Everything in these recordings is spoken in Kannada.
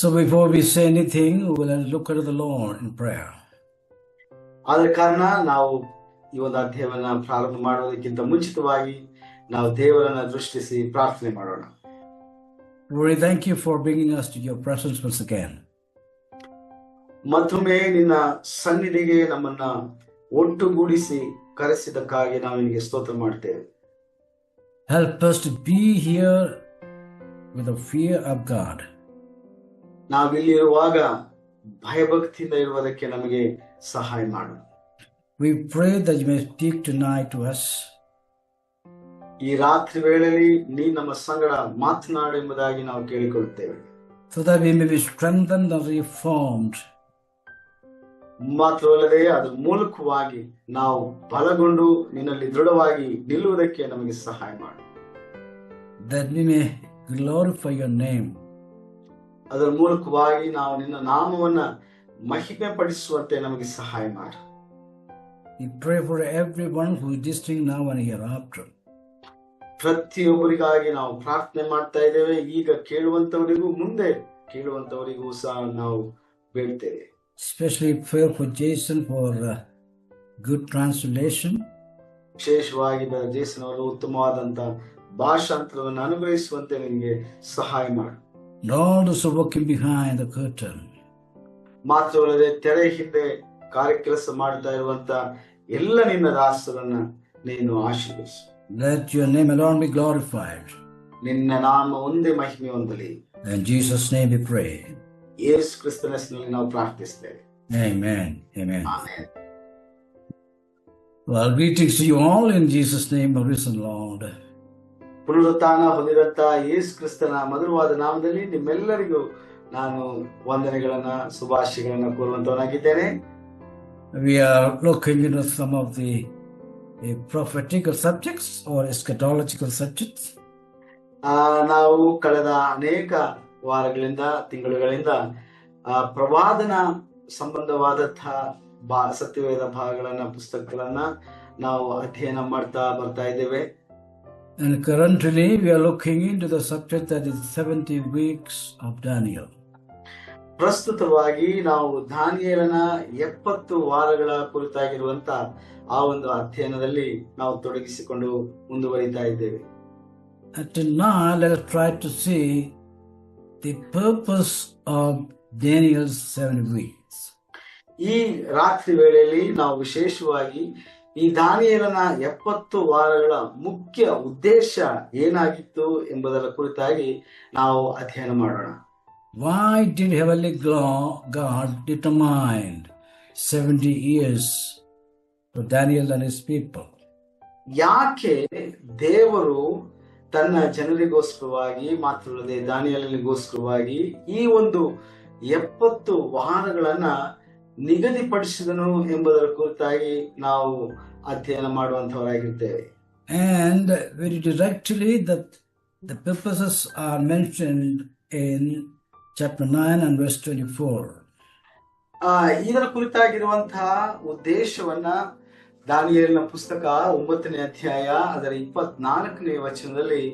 So before we say anything, we will look at the Lord in prayer. ಆದ ಕಾರಣ ನಾವು ಈ ಒಂದು ಅಧ್ಯಾಯವನ್ನ ಪ್ರಾರಂಭ ಮಾಡುವುದಕ್ಕಿಂತ ಮುಂಚಿತವಾಗಿ ನಾವು ದೇವರನ್ನ ದೃಷ್ಟಿಸಿ ಪ್ರಾರ್ಥನೆ ಮಾಡೋಣ. We thank you for bringing us to your presence once again. ಮತ್ತೊಮ್ಮೆ ನಿನ್ನ ಸನ್ನಿಧಿಗೆ ನಮ್ಮನ್ನ ಒಟ್ಟುಗೂಡಿಸಿ ಕರೆಸಿದ್ದಕ್ಕಾಗಿ ನಾವು ನಿನಗೆ ಸ್ತೋತ್ರ ಮಾಡ್ತೇವೆ. Help us to be here with the fear of God. ನಾವಿಲ್ಲಿರುವಾಗ ಭಯಭಕ್ತಿಯಿಂದ ಇರುವುದಕ್ಕೆ ನಮಗೆ ಸಹಾಯ ಮಾಡು. We pray that you may speak tonight to us. ಈ ರಾತ್ರಿ ವೇಳೆಯಲ್ಲಿ ನೀ ನಮ್ಮ ಸಂಗಡ ಮಾತನಾಡು ಎಂಬುದಾಗಿ ನಾವು ಕೇಳಿಕೊಳ್ಳುತ್ತೇವೆ. So that we may be strengthened and reformed. ಮಾತ್ರವಲ್ಲದೆ ಅದರ ಮೂಲಕವಾಗಿ ನಾವು ಬಲಗೊಂಡು ನಿನ್ನಲ್ಲಿ ದೃಢವಾಗಿ ನಿಲ್ಲುವುದಕ್ಕೆ ನಮಗೆ ಸಹಾಯ ಮಾಡು. That we may glorify your name. ಅದರ ಮೂಲಕವಾಗಿ ನಾವು ನಿನ್ನ ನಾಮವನ್ನ ಮಹಿಮೆ ಪಡಿಸುವಂತೆ ನಮಗೆ ಸಹಾಯ ಮಾಡು. We pray for everyone who is listening now and hereafter. ಪ್ರತಿಯೊಬ್ಬರಿಗಾಗಿ ನಾವು ಪ್ರಾರ್ಥನೆ ಮಾಡ್ತಾ ಇದ್ದೇವೆ. ಈಗ ಕೇಳುವಂತವರಿಗೂ ಮುಂದೆ ಕೇಳುವಂತವರಿಗೂ ಸಹ ನಾವು ಬೇಡ್ತೇವೆ. Especially pray for Jason for good translation. ವಿಶೇಷವಾಗಿ ಜೇಸನ್ ಅವರು ಉತ್ತಮವಾದಂತ ಭಾಷಾಂತರವನ್ನು ಅನುಗ್ರಹಿಸುವಂತೆ ನಿಮಗೆ ಸಹಾಯ ಮಾಡು. Lord is working behind the curtain. ಮಾತ್ರವಲ್ಲದೆ ತೆರೆ ಹಿಂದೆ ಕಾರ್ಯಕೆಲಸ ಮಾಡ್ತಾ ಇರುವಂತ ಎಲ್ಲ ನಿನ್ನ ದಾಸರನ್ನ ನೀನು ಆಶೀರ್ವದಿಸು. Let your name alone be glorified. ನಿನ್ನ ನಾಮ ಒಂದೇ ಮಹಿಮೆ ಹೊಂದಲಿ. In Jesus' name we pray. ಯೇಸು ಕ್ರಿಸ್ತನ ಹೆಸರಿನಲ್ಲಿ ನಾವು ಪ್ರಾರ್ಥಿಸುತ್ತೇವೆ. Amen. Amen. Amen. Well, greetings to you all in Jesus' name, our risen Lord. ಪುನರುತ್ಥಾನ ಹೊಂದಿದಂತ ಯೇಸು ಕ್ರಿಸ್ತನ ಮಧುರವಾದ ನಾಮದಲ್ಲಿ ನಿಮ್ಮೆಲ್ಲರಿಗೂ ನಾನು ವಂದನೆಗಳನ್ನ ಶುಭಾಶಯಗಳನ್ನ ಕೋರುವಂತವನಾಗಿದ್ದೇನೆ. We are looking into some of the prophetical subjects or eschatological subjects. ನಾವು ಕಳೆದ ಅನೇಕ ವಾರಗಳಿಂದ ತಿಂಗಳುಗಳಿಂದ ಪ್ರವಾದನ ಸಂಬಂಧವಾದಂತಹ ಸತ್ಯವೇದ ಭಾಗಗಳನ್ನ ಪುಸ್ತಕಗಳನ್ನ ನಾವು ಅಧ್ಯಯನ ಮಾಡ್ತಾ ಬರ್ತಾ ಇದ್ದೇವೆ. And currently we are looking into the subject that is 70 weeks of Daniel. ಪ್ರಸ್ತುತವಾಗಿ ನಾವು ದಾನಿಯೇಲನ 70 ವಾರಗಳ ಕುರಿತಾಗಿರುವಂತ ಆ ಒಂದು ಅಧ್ಯಯನದಲ್ಲಿ ನಾವು ತೊಡಗಿಸಿಕೊಂಡು ಮುಂದುವರಿತಾ ಇದ್ದೇವೆ. And tonight let us try to see the purpose of Daniel's 70 weeks. ಈ ರಾತ್ರಿ ವೇಳೆಯಲ್ಲಿ ನಾವು ವಿಶೇಷವಾಗಿ ಈ ದಾನಿಯೇಲನ 70 ವಾರಗಳ ಮುಖ್ಯ ಉದ್ದೇಶ ಏನಾಗಿತ್ತು ಎಂಬುದರ ಕುರಿತಾಗಿ ನಾವು ಅಧ್ಯಯನ ಮಾಡೋಣ. Why did heavenly God determine 70 years for Daniel and his people? ಯಾಕೆ ದೇವರು ತನ್ನ ಜನರಿಗೋಸ್ಕರವಾಗಿ ಮಾತ್ರವಲ್ಲದೆ ದಾನಿಯೇಲನಿಗೋಸ್ಕರವಾಗಿ ಈ ಒಂದು 70 ವಾರಗಳನ್ನ ನಿಗದಿಪಡಿಸಿದನು ಎಂಬುದರ ಕುರಿತಾಗಿ ನಾವು ಅಧ್ಯಯನ ಮಾಡುವಂತವರಾಗಿರ್ತೇವೆ. And very directly that the purposes are mentioned in chapter 9 and verse 24. ಇದರ ಕುರಿತಾಗಿರುವಂತಹ ಉದ್ದೇಶವನ್ನ ದಾನಿಯೇಲನ ಪುಸ್ತಕ 9ನೇ ಅಧ್ಯಾಯ ಅದರ 24ನೇ ವಚನದಲ್ಲಿ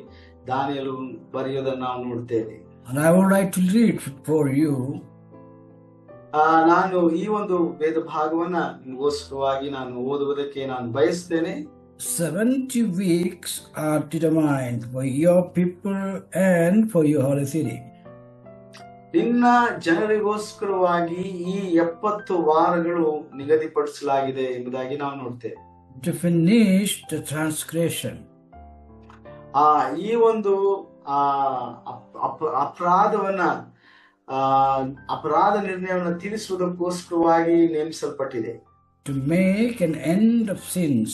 ದಾನಿಯೇಲು ಬರೆಯೋದನ್ನು ನಾವು ನೋಡ್ತೇವೆ. And I would like to read for you. ನಾನು ಈ ಒಂದು ವೇದ ಭಾಗವನ್ನ ನಿಮಗೋಸ್ಕರವಾಗಿ ನಾನು ಓದುವುದಕ್ಕೆ ನಾನು ಬಯಸ್ತೇನೆ. 70 weeks are determined for your people and for your holy city. ನಿನ್ನ ಜನರಿಗೋಸ್ಕರವಾಗಿ ಈ 70 ವಾರಗಳು ನಿಗದಿಪಡಿಸಲಾಗಿದೆ ಎಂಬುದಾಗಿ ನಾವು ನೋಡ್ತೇವೆ. To finish the transgression. ಈ ಒಂದು ಅಪರಾಧ ನಿರ್ಣಯವನ್ನು ತೀರಿಸುವುದಕ್ಕೋಸ್ಕರವಾಗಿ ನೇಮಿಸಲ್ಪಟ್ಟಿದೆ. To make an end of sins.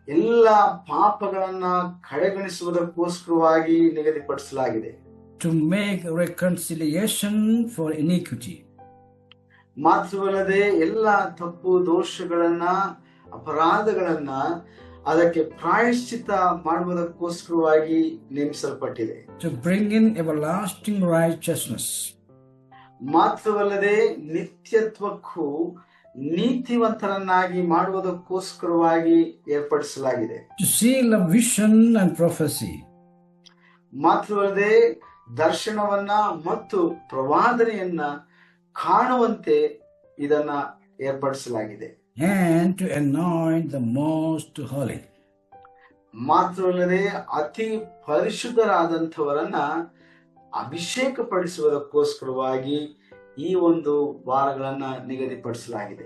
ಎಲ್ಲ ಪಾಪಗಳನ್ನ ಕಡೆಗಣಿಸುವುದಕ್ಕೋಸ್ಕರವಾಗಿ ನಿಗದಿಪಡಿಸಲಾಗಿದೆ. To make reconciliation for iniquity. ಮಾತ್ರವಲ್ಲದೆ ಎಲ್ಲ ತಪ್ಪು ದೋಷಗಳನ್ನ ಅಪರಾಧಗಳನ್ನ ಅದಕ್ಕೆ ಪ್ರಾಯಶ್ಚಿತ್ತ ಮಾಡುವುದಕ್ಕೋಸ್ಕರವಾಗಿ ನೇಮಿಸಲ್ಪಟ್ಟಿದೆ. To bring in everlasting righteousness. ಮಾತ್ರವಲ್ಲದೆ ನಿತ್ಯತ್ವಕ್ಕೂ ನೀತಿವಂತರನ್ನಾಗಿ ಮಾಡುವುದಕ್ಕೋಸ್ಕರವಾಗಿ ಏರ್ಪಡಿಸಲಾಗಿದೆ. To seal a vision and prophecy. ಮಾತ್ರವಲ್ಲದೆ ದರ್ಶನವನ್ನ ಮತ್ತು ಪ್ರವಾದನೆಯನ್ನ ಕಾಣುವಂತೆ ಇದನ್ನ ಏರ್ಪಡಿಸಲಾಗಿದೆ. And to anoint the most holy. ಮಾತ್ರವಲ್ಲದೆ ಅತಿ ಪರಿಶುದ್ಧರಾದಂಥವರನ್ನ ಅಭಿಷೇಕ ಪಡಿಸುವುದಕ್ಕೋಸ್ಕರವಾಗಿ ಈ ಒಂದು ವಾರಗಳನ್ನ ನಿಗದಿಪಡಿಸಲಾಗಿದೆ.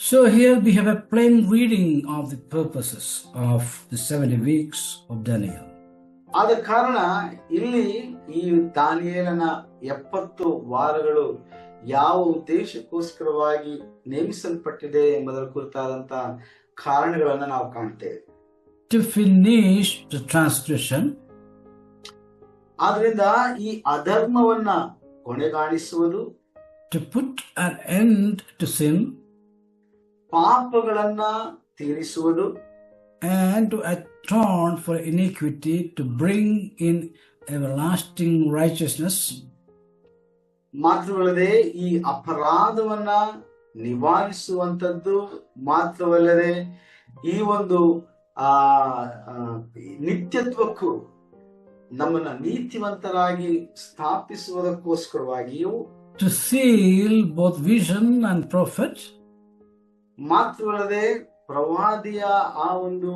So here we have a plain reading of the purposes of the 70 weeks of Daniel. ಆದ ಕಾರಣ ಇಲ್ಲಿ ಈ ದಾನಿಯೇಲನ 70 ವಾರಗಳು ಯಾವ ಉದ್ದೇಶಕ್ಕೋಸ್ಕರವಾಗಿ ನೇಮಿಸಲ್ಪಟ್ಟಿದೆ ಎಂಬುದರ ಕುರಿತಾದಂತ ಕಾರಣಗಳನ್ನು ನಾವು ಕಾಣ್ತೇವೆ. To finish the transgression. ಆದ್ರಿಂದ ಈ ಅಧರ್ಮವನ್ನ ಕೊನೆಗಾಣಿಸುವುದು. To put an end to sin. ಪಾಪಗಳನ್ನ ತೀರಿಸುವುದು. And to atone for iniquity, to bring in everlasting righteousness. ಮಾತ್ರವಲ್ಲದೆ ಈ ಅಪರಾಧವನ್ನ ನಿವಾರಿಸುವಂತದ್ದು ಮಾತ್ರವಲ್ಲದೆ ಈ ಒಂದು ನಿತ್ಯತ್ವಕ್ಕೂ ನಮ್ಮನ್ನ ನೀತಿವಂತರಾಗಿ ಸ್ಥಾಪಿಸುವುದಕ್ಕೋಸ್ಕರವಾಗಿಯೂ. To seal both vision and prophet. ಮಾತ್ರವಲ್ಲದೆ ಪ್ರವಾದಿಯ ಆ ಒಂದು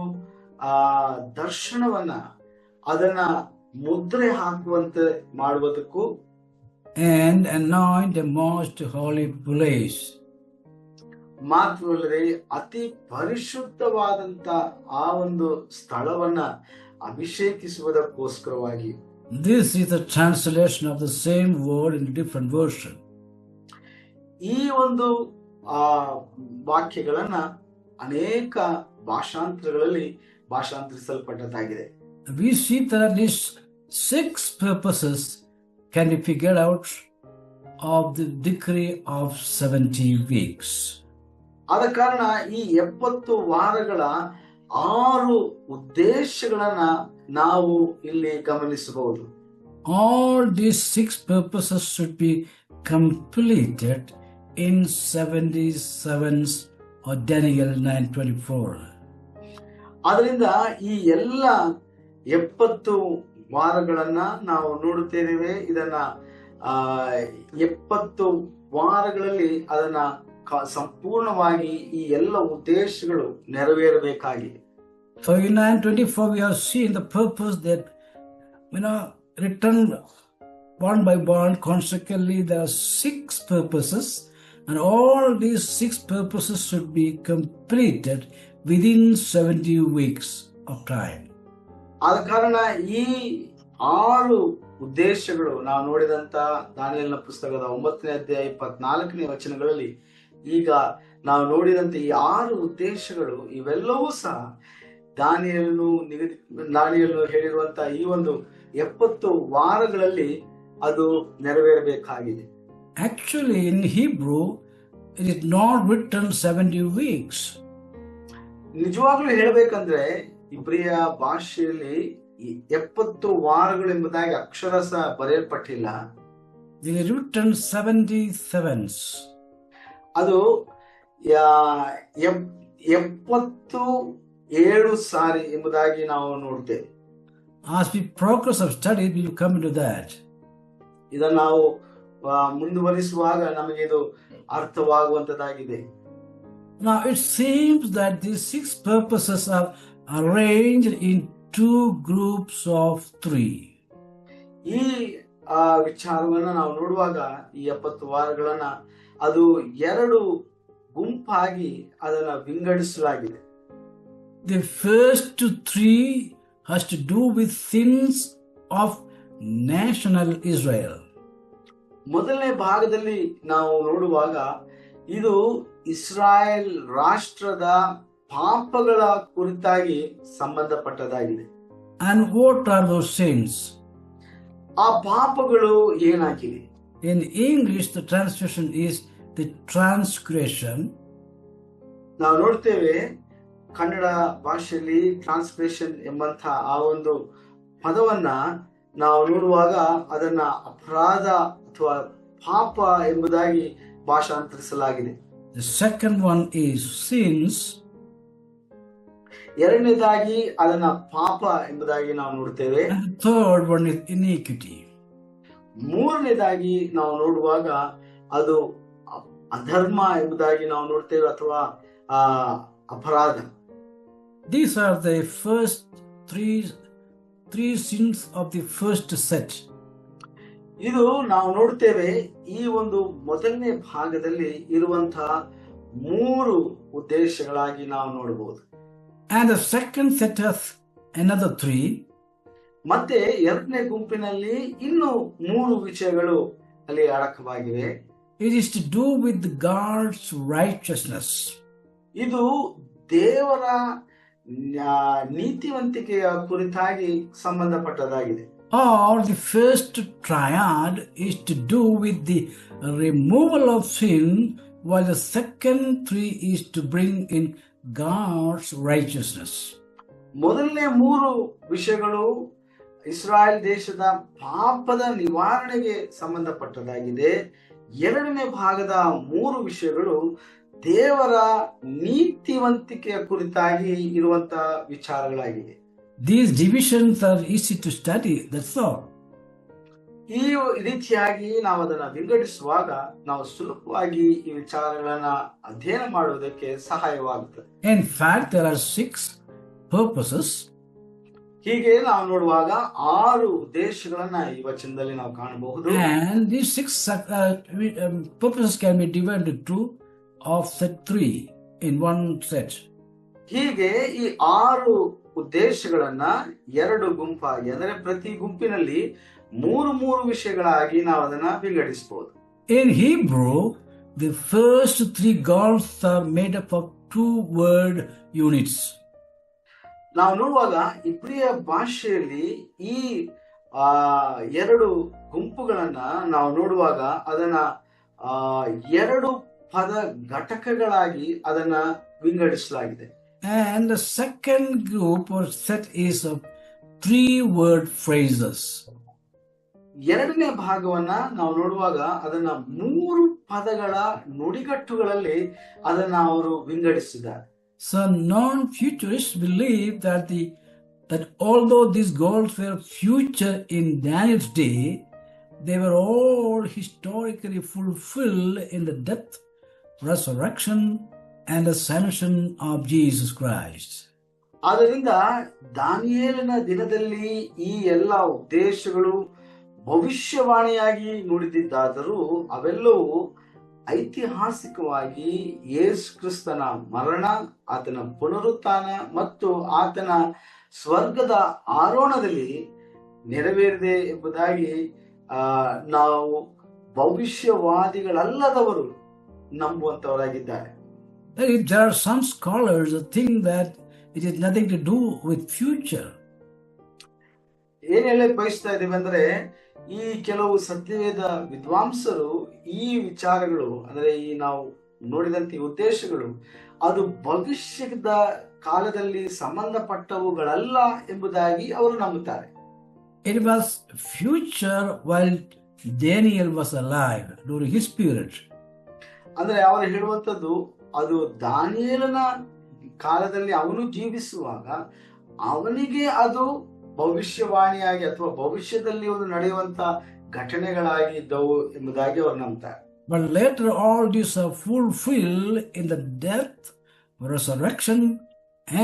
ದರ್ಶನವನ್ನ ಅದನ್ನ ಮುದ್ರೆ ಹಾಕುವಂತೆ ಮಾಡುವುದಕ್ಕೂ. And anoint the most holy place. ಮಾತ್ರವಲ್ಲದೆ ಅತಿ ಪರಿಶುದ್ಧವಾದಂತ ಆ ಒಂದು ಸ್ಥಳವನ್ನ ಅಭಿಷೇಕಿಸುವುದಕ್ಕೋಸ್ಕರವಾಗಿ. This is the translation of the same word in a different version. ಈ ಒಂದು ವಾಕ್ಯಗಳನ್ನ ಅನೇಕ ಭಾಷಾಂತರಗಳಲ್ಲಿ ಭಾಷಾಂತರಿಸಲ್ಪಟ್ಟದ್ದಾಗಿದೆ. We see that at least 6 purposes can be figured out of the decree of 70 weeks. ಆದ ಕಾರಣ ಈ 70 ವಾರಗಳ 6 ಉದ್ದೇಶಗಳನ್ನ ನಾವು ಇಲ್ಲಿ ಗಮನಿಸಬಹುದು. All these 6 purposes should be completed in 77 or Daniel 9:24. ಅದರಿಂದ ಈ ಎಲ್ಲ 70 ವಾರಗಳನ್ನ ನಾವು ನೋಡುತ್ತೇವೆ. ಇದನ್ನ 70 ವಾರಗಳಲ್ಲಿ ಅದನ್ನ ಸಂಪೂರ್ಣವಾಗಿ ಈ ಎಲ್ಲ ಉದ್ದೇಶಗಳು ನೆರವೇರಬೇಕಾಗಿದೆ. So in 9:24 we have seen the purpose that written one by one consequently. There are 6 purposes, and all these 6 purposes should be completed within 70 weeks of time. ಆದ ಕಾರಣ ಈ 6 ಉದ್ದೇಶಗಳು ನಾವು ನೋಡಿದಂತ ದಾನಿಯೇಲನ ಪುಸ್ತಕದ 9ನೇ ಅಧ್ಯಾಯ 24ನೇ ವಚನಗಳಲ್ಲಿ ಈಗ ನಾವು ನೋಡಿದಂತೆ ಈ 6 ಉದ್ದೇಶಗಳು ಇವೆಲ್ಲವೂ ಸಹ ದಾನಿಯೇಲನು ಹೇಳಿರುವಂತ ಈ ಒಂದು 70 ವಾರಗಳಲ್ಲಿ ಅದು ನೆರವೇರಬೇಕಾಗಿದೆ. Actually in Hebrew it is not written 70 weeks. ನಿಜವಾಗ್ಲೂ ಹೇಳಬೇಕಂದ್ರೆ ಇಬ್ರಿಯ ಭಾಷೆಯಲ್ಲಿ 70 ವಾರಗಳು ಎಂಬುದಾಗಿ ಅಕ್ಷರಸ ಬರೆಯಲ್ಪಟ್ಟಿಲ್ಲ. It is written 77s. ಅದು 77 ಸಾರಿ ಎಂಬುದಾಗಿ ನಾವು ನೋಡ್ತೇವೆ. As we progress of study we will come into that. ಇದನ್ನು ನಾವು ಮುಂದುವರಿಸುವಾಗ ನಮಗೆ ಇದು ಅರ್ಥವಾಗುವಂತದ್ದಾಗಿದೆ. Now it seems that these 6 purposes are arranged in 2 groups of 3. ಈ ವಿಚಾರವನ್ನ ನಾವು ನೋಡುವಾಗ ಈ 70 ವಾರಗಳನ್ನ ಅದು 2 ಗುಂಪಾಗಿ ಅದನ್ನ ವಿಂಗಡಿಸಲಾಗಿದೆ. The first 3 has to do with sins of national Israel. ಮೊದಲನೇ ಭಾಗದಲ್ಲಿ ನಾವು ನೋಡುವಾಗ ಇದು ಇಸ್ರಾಯೇಲ್ ರಾಷ್ಟ್ರದ ಪಾಪಗಳ ಕುರಿತಾಗಿ ಸಂಬಂಧಪಟ್ಟದಾಗಿದೆ. And what are those sins? ಆ ಪಾಪಗಳು ಏನಾಗಿವೆ? In English the translation is the transgression. ನಾವು ನೋಡ್ತೇವೆ ಕನ್ನಡ ಭಾಷೆಯಲ್ಲಿ ಟ್ರಾನ್ಸ್ಗ್ರೆಷನ್ ಎಂಬಂತ ಆ ಒಂದು ಪದವನ್ನ ನಾವು ನೋಡುವಾಗ ಅದನ್ನ ಅಪರಾಧ ಅಥವಾ ಪಾಪ ಎಂಬುದಾಗಿ ಭಾಷಾಂತರಿಸಲಾಗಿದೆ. The second one is sins. ಎರಡನೇದಾಗಿ ಅದನ್ನ ಪಾಪ ಎಂಬುದಾಗಿ ನಾವು ನೋಡ್ತೇವೆ. And the third one is iniquity. ಮೂರನೇದಾಗಿ ನಾವು ನೋಡುವಾಗ ಅದು ಅಧರ್ಮ ಎಂಬುದಾಗಿ ನಾವು ನೋಡ್ತೇವೆ, ಅಥವಾ ಅಪರಾಧ. These are the first three sins of the first set. ಇದು ನಾವು ನೋಡ್ತೇವೆ ಈ ಒಂದು ಮೊದಲನೇ ಭಾಗದಲ್ಲಿ ಇರುವಂತಹ ಮೂರು ಉದ್ದೇಶಗಳಾಗಿ ನಾವು ನೋಡಬಹುದು. And the second set has another three. ಮತ್ತೆ ಎರಡನೇ ಗುಂಪಿನಲ್ಲಿ ಇನ್ನು ಮೂರು ವಿಷಯಗಳು ಅಲ್ಲಿ ಅಡಕವಾಗಿವೆ. It is to do with God's righteousness. ಇದು ದೇವರ ನೀತಿವಂತಿಕೆಯ ಕುರಿತಾಗಿ ಸಂಬಂಧಪಟ್ಟದಾಗಿದೆ. Or the first triad is to do with the removal of sin, while the second three is to bring in God's righteousness. ಮೊದಲನೇ ಮೂರು ವಿಷಯಗಳು ಇಸ್ರಾಯೇಲ್ ದೇಶದ ಪಾಪದ ನಿವಾರಣೆಗೆ ಸಂಬಂಧಪಟ್ಟದಾಗಿದೆ. ಎರಡನೇ ಭಾಗದ ಮೂರು ವಿಷಯಗಳು ದೇವರ ನೀತಿವಂತಿಕೆಯ ಕುರಿತಾಗಿ ಇರುವಂತಹ ವಿಚಾರಗಳಾಗಿವೆ. These divisions are easy to study, that's all. ಈ ರೀತಿಯಾಗಿ ನಾವು ಅದನ್ನ ವಿಂಗಡಿಸುವಾಗ ನಾವು ಸುಲಭವಾಗಿ ಈ ವಿಚಾರಗಳನ್ನ ಅಧ್ಯಯನ ಮಾಡುವುದಕ್ಕೆ ಸಹಾಯವಾಗುತ್ತದೆ. In fact, there are 6 purposes. ಹೀಗೆ ನಾವು ನೋಡುವಾಗ 6 ಉದ್ದೇಶಗಳನ್ನ ಈ ವಚನದಲ್ಲಿ ನಾವು ಕಾಣಬಹುದು. And these 6 purposes can be divided into of set 3 in one set. ಹೀಗೆ ಈ 6 ಉದ್ದೇಶಗಳನ್ನ 2 ಗುಂಪಾಗಿ, ಅಂದರೆ ಪ್ರತಿ ಗುಂಪಿನಲ್ಲಿ 3 ವಿಷಯಗಳಾಗಿ ನಾವು ಅದನ್ನ ವಿಂಗಡಿಸಬಹುದು. In Hebrew, the first 3 goals are made up of 2 word units. ನಾವು ನೋಡುವಾಗ ಇಬ್ರಿಯ ಭಾಷೆಯಲ್ಲಿ ಈ 2 ಗುಂಪುಗಳನ್ನ ನಾವು ನೋಡುವಾಗ ಅದನ್ನ 2 ಪದ ಘಟಕಗಳಾಗಿ ಅದನ್ನ ವಿಂಗಡಿಸಲಾಗಿದೆ. And the second group or set is of 3 word phrases. ಎರಡನೇ ಭಾಗವನ್ನ ನಾವು ನೋಡುವಾಗ ಅದನ್ನ 3 ಪದಗಳ ನುಡಿಗಟ್ಟುಗಳಲ್ಲಿ ಅದನ್ನ ಅವರು ವಿಂಗಡಿಸಿದ್ದಾರೆ. So non-futurists believe that although these goals were future in Daniel's day, they were all historically fulfilled in the death, resurrection, and ascension of Jesus Christ. ಆದ್ದರಿಂದ ದಾನಿಯೇಲನ ದಿನದಲ್ಲಿ ಈ ಎಲ್ಲ ಉದ್ದೇಶಗಳು ಭವಿಷ್ಯವಾಣಿಯಾಗಿ ನುಡಿದಿದ್ದಾದರೂ ಅವೆಲ್ಲವೂ ಐತಿಹಾಸಿಕವಾಗಿ ಯೇಸು ಕ್ರಿಸ್ತನ ಮರಣ, ಆತನ ಪುನರುತ್ಥಾನ ಮತ್ತು ಆತನ ಸ್ವರ್ಗದ ಆರೋಹಣದಲ್ಲಿ ನೆರವೇರಿದೆ ಎಂಬುದಾಗಿ ನಾವು ಭವಿಷ್ಯವಾದಿಗಳಲ್ಲದವರು ನಂಬುವಂತವರಾಗಿದ್ದಾರೆ. There are some scholars who think that it has nothing to do with future. ಏನ್ ಹೇಳಕ್ ಬಯಸ್ತಾ ಇದೀವಿ ಅಂದ್ರೆ, ಈ ಕೆಲವು ಸತ್ಯವೇದ ವಿದ್ವಾಂಸರು ಈ ವಿಚಾರಗಳು, ಅಂದ್ರೆ ಈ ನಾವು ನೋಡಿದಂತ ಉದ್ದೇಶಗಳು ಅದು ಭವಿಷ್ಯದ ಕಾಲದಲ್ಲಿ ಸಂಬಂಧಪಟ್ಟವುಗಳಲ್ಲ ಎಂಬುದಾಗಿ ಅವರು ನಂಬುತ್ತಾರೆ. It was future while Daniel was alive during his period. ಅಂದ್ರೆ ಅವರು ಹೇಳುವಂತದ್ದು ಅದು ದಾನಿಯೇಲನ ಕಾಲದಲ್ಲಿ ಅವನು ಜೀವಿಸುವಾಗ ಅವನಿಗೆ ಅದು ಭವಿಷ್ಯವಾಣಿಯಾಗಿ ಅಥವಾ ಭವಿಷ್ಯದಲ್ಲಿ ಒಂದು ನಡೆಯುವಂತ ಘಟನೆಗಳಾಗಿದ್ದವು ಎಂಬುದಾಗಿ ಅವರು ನಂಬ್ತಾರೆ. But later all these are fulfilled in the death, resurrection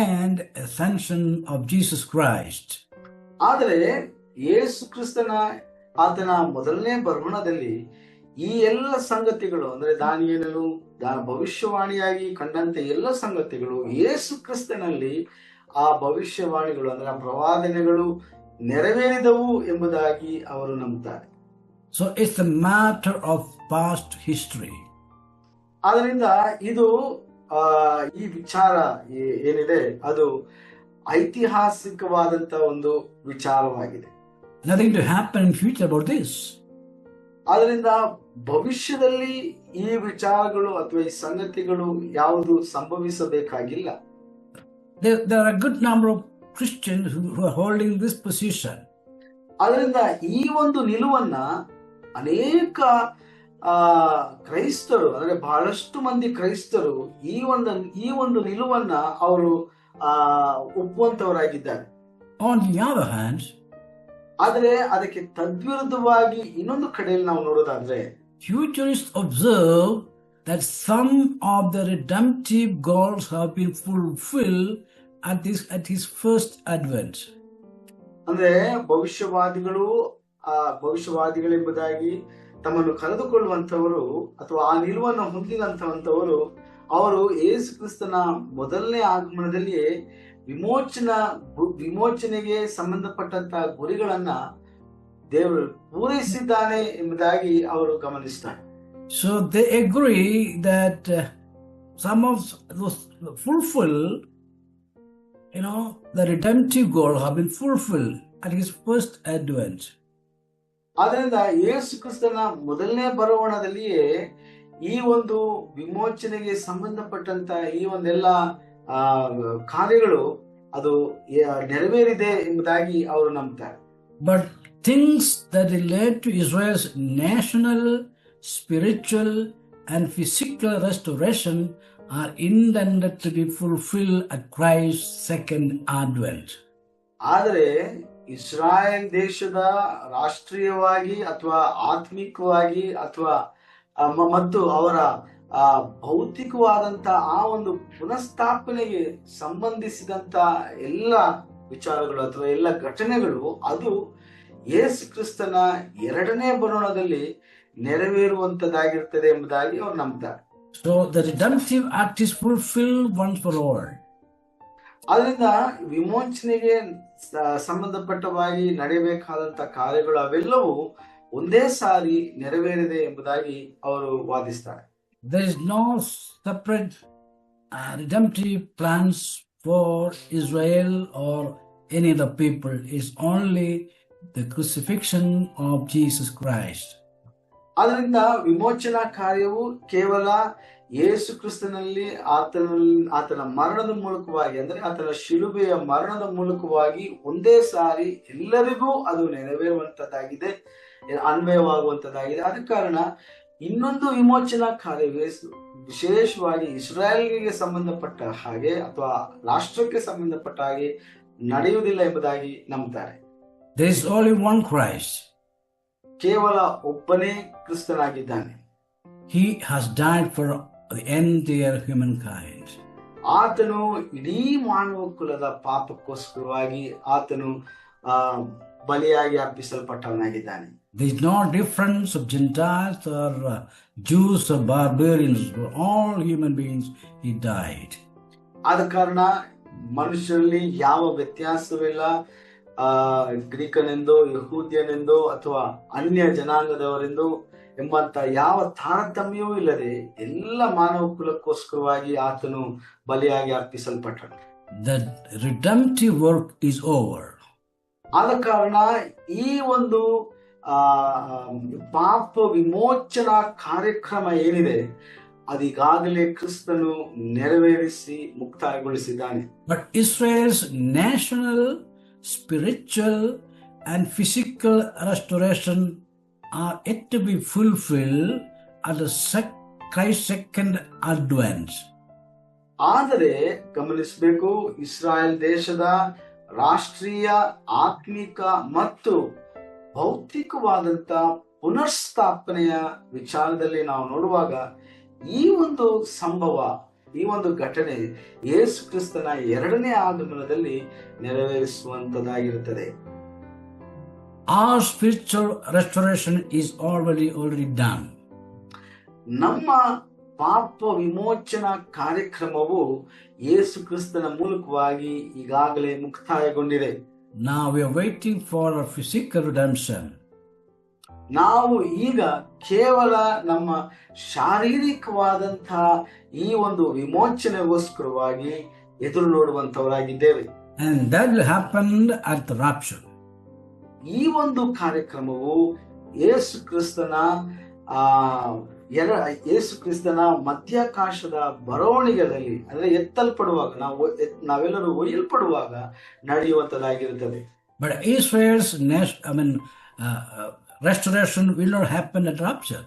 and ascension of Jesus Christ. ಆದರೆ ಯೇಸು ಕ್ರಿಸ್ತನ ಆತನ ಮೊದಲನೇ ಬರುಣದಲ್ಲಿ ಈ ಎಲ್ಲ ಸಂಗತಿಗಳು, ಅಂದ್ರೆ ದಾನಿಯೇಲನು ಭವಿಷ್ಯವಾಣಿಯಾಗಿ ಕಂಡಂತೆ ಎಲ್ಲ ಸಂಗತಿಗಳು ಯೇಸು ಕ್ರಿಸ್ತನಲ್ಲಿ ಆ ಭವಿಷ್ಯವಾಣಿಗಳು, ಅಂದ್ರೆ ಆ ಪ್ರವಾದನೆಗಳು ನೆರವೇರಿದವು ಎಂಬುದಾಗಿ ಅವರು ನಂಬುತ್ತಾರೆ. So it's a matter of past history. ಆದ್ದರಿಂದ ಇದು ಈ ವಿಚಾರ ಏನಿದೆ ಅದು ಐತಿಹಾಸಿಕವಾದಂತ ಒಂದು ವಿಚಾರವಾಗಿದೆ. Nothing to happen in future about this. ಆದ್ದರಿಂದ ಭವಿಷ್ಯದಲ್ಲಿ ಈ ವಿಚಾರಗಳು ಅಥವಾ ಈ ಸಂಗತಿಗಳು ಯಾವುದು ಸಂಭವಿಸಬೇಕಾಗಿಲ್ಲ. There are a good number of Christians who are holding this position. ಅದರಿಂದ ಈ ಒಂದು ನಿಲುವನ್ನ ಅನೇಕ ಕ್ರೈಸ್ತರು, ಅಂದ್ರೆ ಬಹಳಷ್ಟು ಮಂದಿ ಕ್ರೈಸ್ತರು ಈ ಒಂದು ನಿಲುವನ್ನ ಅವರು ಒಪ್ಪುವಂತವರಾಗಿದ್ದಾರೆ. On the other hand, ಆದರೆ ಅದಕ್ಕೆ ತದ್ವಿರುದ್ಧವಾಗಿ ಇನ್ನೊಂದು ಕಡೆಯಲ್ಲಿ ನಾವು ನೋಡೋದಾದ್ರೆ, futurists observe that some of the redemptive goals have been fulfilled at his first advent. ಅಂದ್ರೆ ಭವಿಷ್ಯವಾದಿಗಳೆಂಬುದಾಗಿ ತಮ್ಮನ್ನು ಕರೆದುಕೊಳ್ಳುವಂತವರು ಅಥವಾ ಆ ನಿಲುವನ್ನು ಹೊಂದಿದಂತವಂತವರು, ಅವರು ಯೇಸು ಕ್ರಿಸ್ತನ ಮೊದಲನೇ ಆಗಮನದಲ್ಲಿಯೇ ವಿಮೋಚನೆಗೆ ಸಂಬಂಧಪಟ್ಟಂತ ಗುರಿಗಳನ್ನ ದೇವರು ಪೂರೈಸಿದ್ದಾನೆ ಎಂಬುದಾಗಿ ಅವರು ಗಮನಿಸ್ತಾರೆ. So they agree that some of those fulfilled, the redemptive goal have been fulfilled at his first advent. ಆದ್ದರಿಂದ ಯೇಸು ಕ್ರಿಸ್ತನ ಮೊದಲನೇ ಬರೋಣದಲ್ಲಿಯೇ ಈ ಒಂದು ವಿಮೋಚನೆಗೆ ಸಂಬಂಧಪಟ್ಟಂತ ಈ ಒಂದೆಲ್ಲ ಕಾರ್ಯಗಳು ಅದು ನೆರವೇರಿದೆ ಎಂಬುದಾಗಿ ಅವರು ನಂಬ್ತಾರೆ. But things that relate to Israel's national, spiritual and physical restoration are intended to be fulfilled at Christ's second advent. ಆದರೆ ಇಸ್ರಾಯೇಲ್ ದೇಶದ ರಾಷ್ಟ್ರೀಯವಾಗಿ ಅಥವಾ ಆತ್ಮಿಕವಾಗಿ ಅಥವಾ ಮತ್ತು ಅವರ ಭೌತಿಕವಾದಂತ ಆ ಒಂದು ಪುನಃಸ್ಥಾಪನೆಗೆ ಸಂಬಂಧಿಸಿದಂತ ಎಲ್ಲ ವಿಚಾರಗಳು ಅಥವಾ ಎಲ್ಲ ಘಟನೆಗಳು ಅದು ಯೇಸು ಕ್ರಿಸ್ತನ ಎರಡನೇ ಬರೋಣದಲ್ಲಿ ನೆರವೇರುವಂತದ್ದಾಗಿರ್ತದೆ ಎಂಬುದಾಗಿ ಅವರು ನಂಬ್ತಾರೆ. So the redemptive act is fulfilled once for all. ಅದರಿಂದ ವಿಮೋಚನೆಗೆ ಸಂಬಂಧಪಟ್ಟವಾಗಿ ನಡೆಯಬೇಕಾದಂತ ಕಾರ್ಯಗಳು ಅವೆಲ್ಲವೂ ಒಂದೇ ಸಾರಿ ನೆರವೇರಿದೆ ಎಂಬುದಾಗಿ ಅವರು ವಾದಿಸ್ತಾರೆ. There is no separate redemptive plans for Israel or any other people. It's only the crucifixion of Jesus Christ. ಅದರಿಂದ ವಿಮೋಚನಾ ಕಾರ್ಯವು ಕೇವಲ ಯೇಸು ಕ್ರಿಸ್ತನಲ್ಲಿ ಆತನ ಮರಣದ ಮೂಲಕವಾಗಿ, ಅಂದ್ರೆ ಆತನ ಶಿಲುಬೆಯ ಮರಣದ ಮೂಲಕವಾಗಿ ಒಂದೇ ಸಾರಿ ಎಲ್ಲರಿಗೂ ಅದು ನೆರವೇರುವಂತದ್ದಾಗಿದೆ, ಅನ್ವಯವಾಗುವಂತದ್ದಾಗಿದೆ. ಆದ ಕಾರಣ ಇನ್ನೊಂದು ವಿಮೋಚನಾ ಕಾರ್ಯ ವಿಶೇಷವಾಗಿ ಇಸ್ರಾಯೇಲ್ಗೆ ಸಂಬಂಧಪಟ್ಟ ಹಾಗೆ ಅಥವಾ ರಾಷ್ಟ್ರಕ್ಕೆ ಸಂಬಂಧಪಟ್ಟ ಹಾಗೆ ನಡೆಯುವುದಿಲ್ಲ ಎಂಬುದಾಗಿ ನಂಬುತ್ತಾರೆ. There is only one Christ. ಕೇವಲ ಒಬ್ಬನೇ ಕ್ರಿಸ್ತನಾಗಿದ್ದಾನೆ. He has died for the entire humankind. ಆತನು ಇಡೀ ಮಾನವ ಕುಲದ ಪಾಪಕ್ಕೋಸ್ಕರವಾಗಿ ಆತನು ಬಲಿಯಾಗಿ ಅರ್ಪಿಸಲ್ಪಟ್ಟವನಾಗಿದ್ದಾನೆ. There is no difference of Gentiles or Jews or barbarians. For all human beings, he died. ಆದ ಕಾರಣ ಮನುಷ್ಯರಲ್ಲಿ ಯಾವ ವ್ಯತ್ಯಾಸವಿಲ್ಲ. ಗ್ರೀಕನೆಂದೋ ಯಹೂದ್ಯನೆಂದೋ ಅಥವಾ ಅನ್ಯ ಜನಾಂಗದವರೆಂದೋ ಎಂಬಂತ ಯಾವ ತಾರತಮ್ಯವೂ ಇಲ್ಲದೆ ಎಲ್ಲ ಮಾನವ ಕುಲಕ್ಕೋಸ್ಕರವಾಗಿ ಆತನು ಬಲಿಯಾಗಿ ಅರ್ಪಿಸಲ್ಪಟ್ಟನು. The redemptive work is over. ಆದ ಕಾರಣ ಈ ಒಂದು ಪಾಪ ವಿಮೋಚನಾ ಕಾರ್ಯಕ್ರಮ ಏನಿದೆ ಅದೀಗಾಗಲೇ ಕ್ರಿಸ್ತನು ನೆರವೇರಿಸಿ ಮುಕ್ತಾಯಗೊಳಿಸಿದ್ದಾನೆ. But Israel's national, spiritual and physical restoration are yet to be fulfilled at the Christ's second advent. ಆದರೆ ಗಮನಿಸಬೇಕು, ಇಸ್ರಾಯೇಲ್ ದೇಶದ ರಾಷ್ಟ್ರೀಯ, ಆತ್ಮಿಕ ಮತ್ತು ಭೌತಿಕವಾದಂತ ಪುನರ್ಸ್ಥಾಪನೆಯ ವಿಚಾರದಲ್ಲಿ ನಾವು ನೋಡುವಾಗ ಈ ಒಂದು ಸಂಭವ, ಈ ಒಂದು ಘಟನೆ ಯೇಸು ಕ್ರಿಸ್ತನ ಎರಡನೇ ಆಗಮನದಲ್ಲಿ ನೆರವೇರಿಸುವಂತದ್ದಾಗಿರುತ್ತದೆ. Our spiritual restoration is already done. ನಮ್ಮ ಪಾಪ ವಿಮೋಚನಾ ಕಾರ್ಯಕ್ರಮವು ಯೇಸು ಕ್ರಿಸ್ತನ ಮೂಲಕವಾಗಿ ಈಗಾಗಲೇ ಮುಕ್ತಾಯಗೊಂಡಿದೆ. Now we are waiting for a physical redemption. ನಾವು ಈಗ ಕೇವಲ ನಮ್ಮ ಶಾರೀರಿಕವಾದಂತಹ ಈ ಒಂದು ವಿಮೋಚನೆಗೋಸ್ಕರವಾಗಿ ಎದುರು ನೋಡುವಂತವರಾಗಿದ್ದೇವೆ. And that will happen at the rapture. ಈ ಒಂದು ಕಾರ್ಯಕ್ರಮವು ಯೇಸು ಕ್ರಿಸ್ತನ ಮಧ್ಯಾಕಾಶದ ಬರವಣಿಗೆಯಲ್ಲಿ, ಅಂದ್ರೆ ಎತ್ತಲ್ಪಡುವಾಗ, ನಾವೆಲ್ಲರೂ ಒಯ್ಯಲ್ಪಡುವಾಗ ನಡೆಯುವಂತದ್ದಾಗಿರುತ್ತದೆ. But Israel's restoration will not happen at rapture.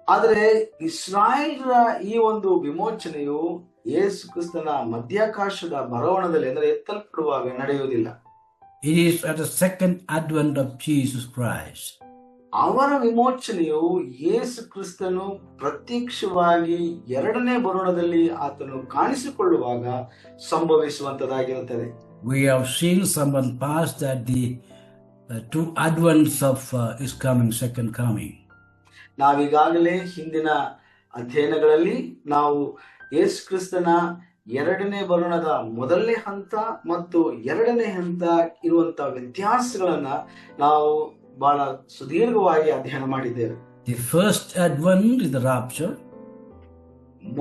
ಆದರೆ ಇಸ್ರಾಯೇಲ್ರ ಈ ಒಂದು ವಿಮೋಚನೆಯು ಯೇಸು ಕ್ರಿಸ್ತನ ಮಧ್ಯಾಕಾಶದ ಬರವಣದಲ್ಲಿ, ಅಂದ್ರೆ ಎತ್ತಲ್ಪಡುವಾಗ ನಡೆಯುವುದಿಲ್ಲ. It is at the second advent of Jesus Christ. ಅವರ ವಿಮೋಚನೆಯು ಯೇಸು ಕ್ರಿಸ್ತನು ಪ್ರತ್ಯಕ್ಷವಾಗಿ ಎರಡನೇ ಬರುಣದಲ್ಲಿ ಆತನು ಕಾಣಿಸಿಕೊಳ್ಳುವಾಗ ಸಂಭವಿಸುವಂತದ್ದಾಗಿರುತ್ತದೆ. We have seen someone past that the two advents of his coming, second coming. ನಾವೀಗಾಗಲೇ ಹಿಂದಿನ ಅಧ್ಯಯನಗಳಲ್ಲಿ ನಾವು ಯೇಸು ಕ್ರಿಸ್ತನ ಎರಡನೇ ಬರುಣದ ಮೊದಲನೇ ಹಂತ ಮತ್ತು ಎರಡನೇ ಹಂತ ಇರುವಂತ ವ್ಯತ್ಯಾಸಗಳನ್ನ ನಾವು ಬಹಳ ಸುದೀರ್ಘವಾಗಿ ಅಧ್ಯಯನ ಮಾಡಿದ್ದೇವೆ. The first advent is the rapture.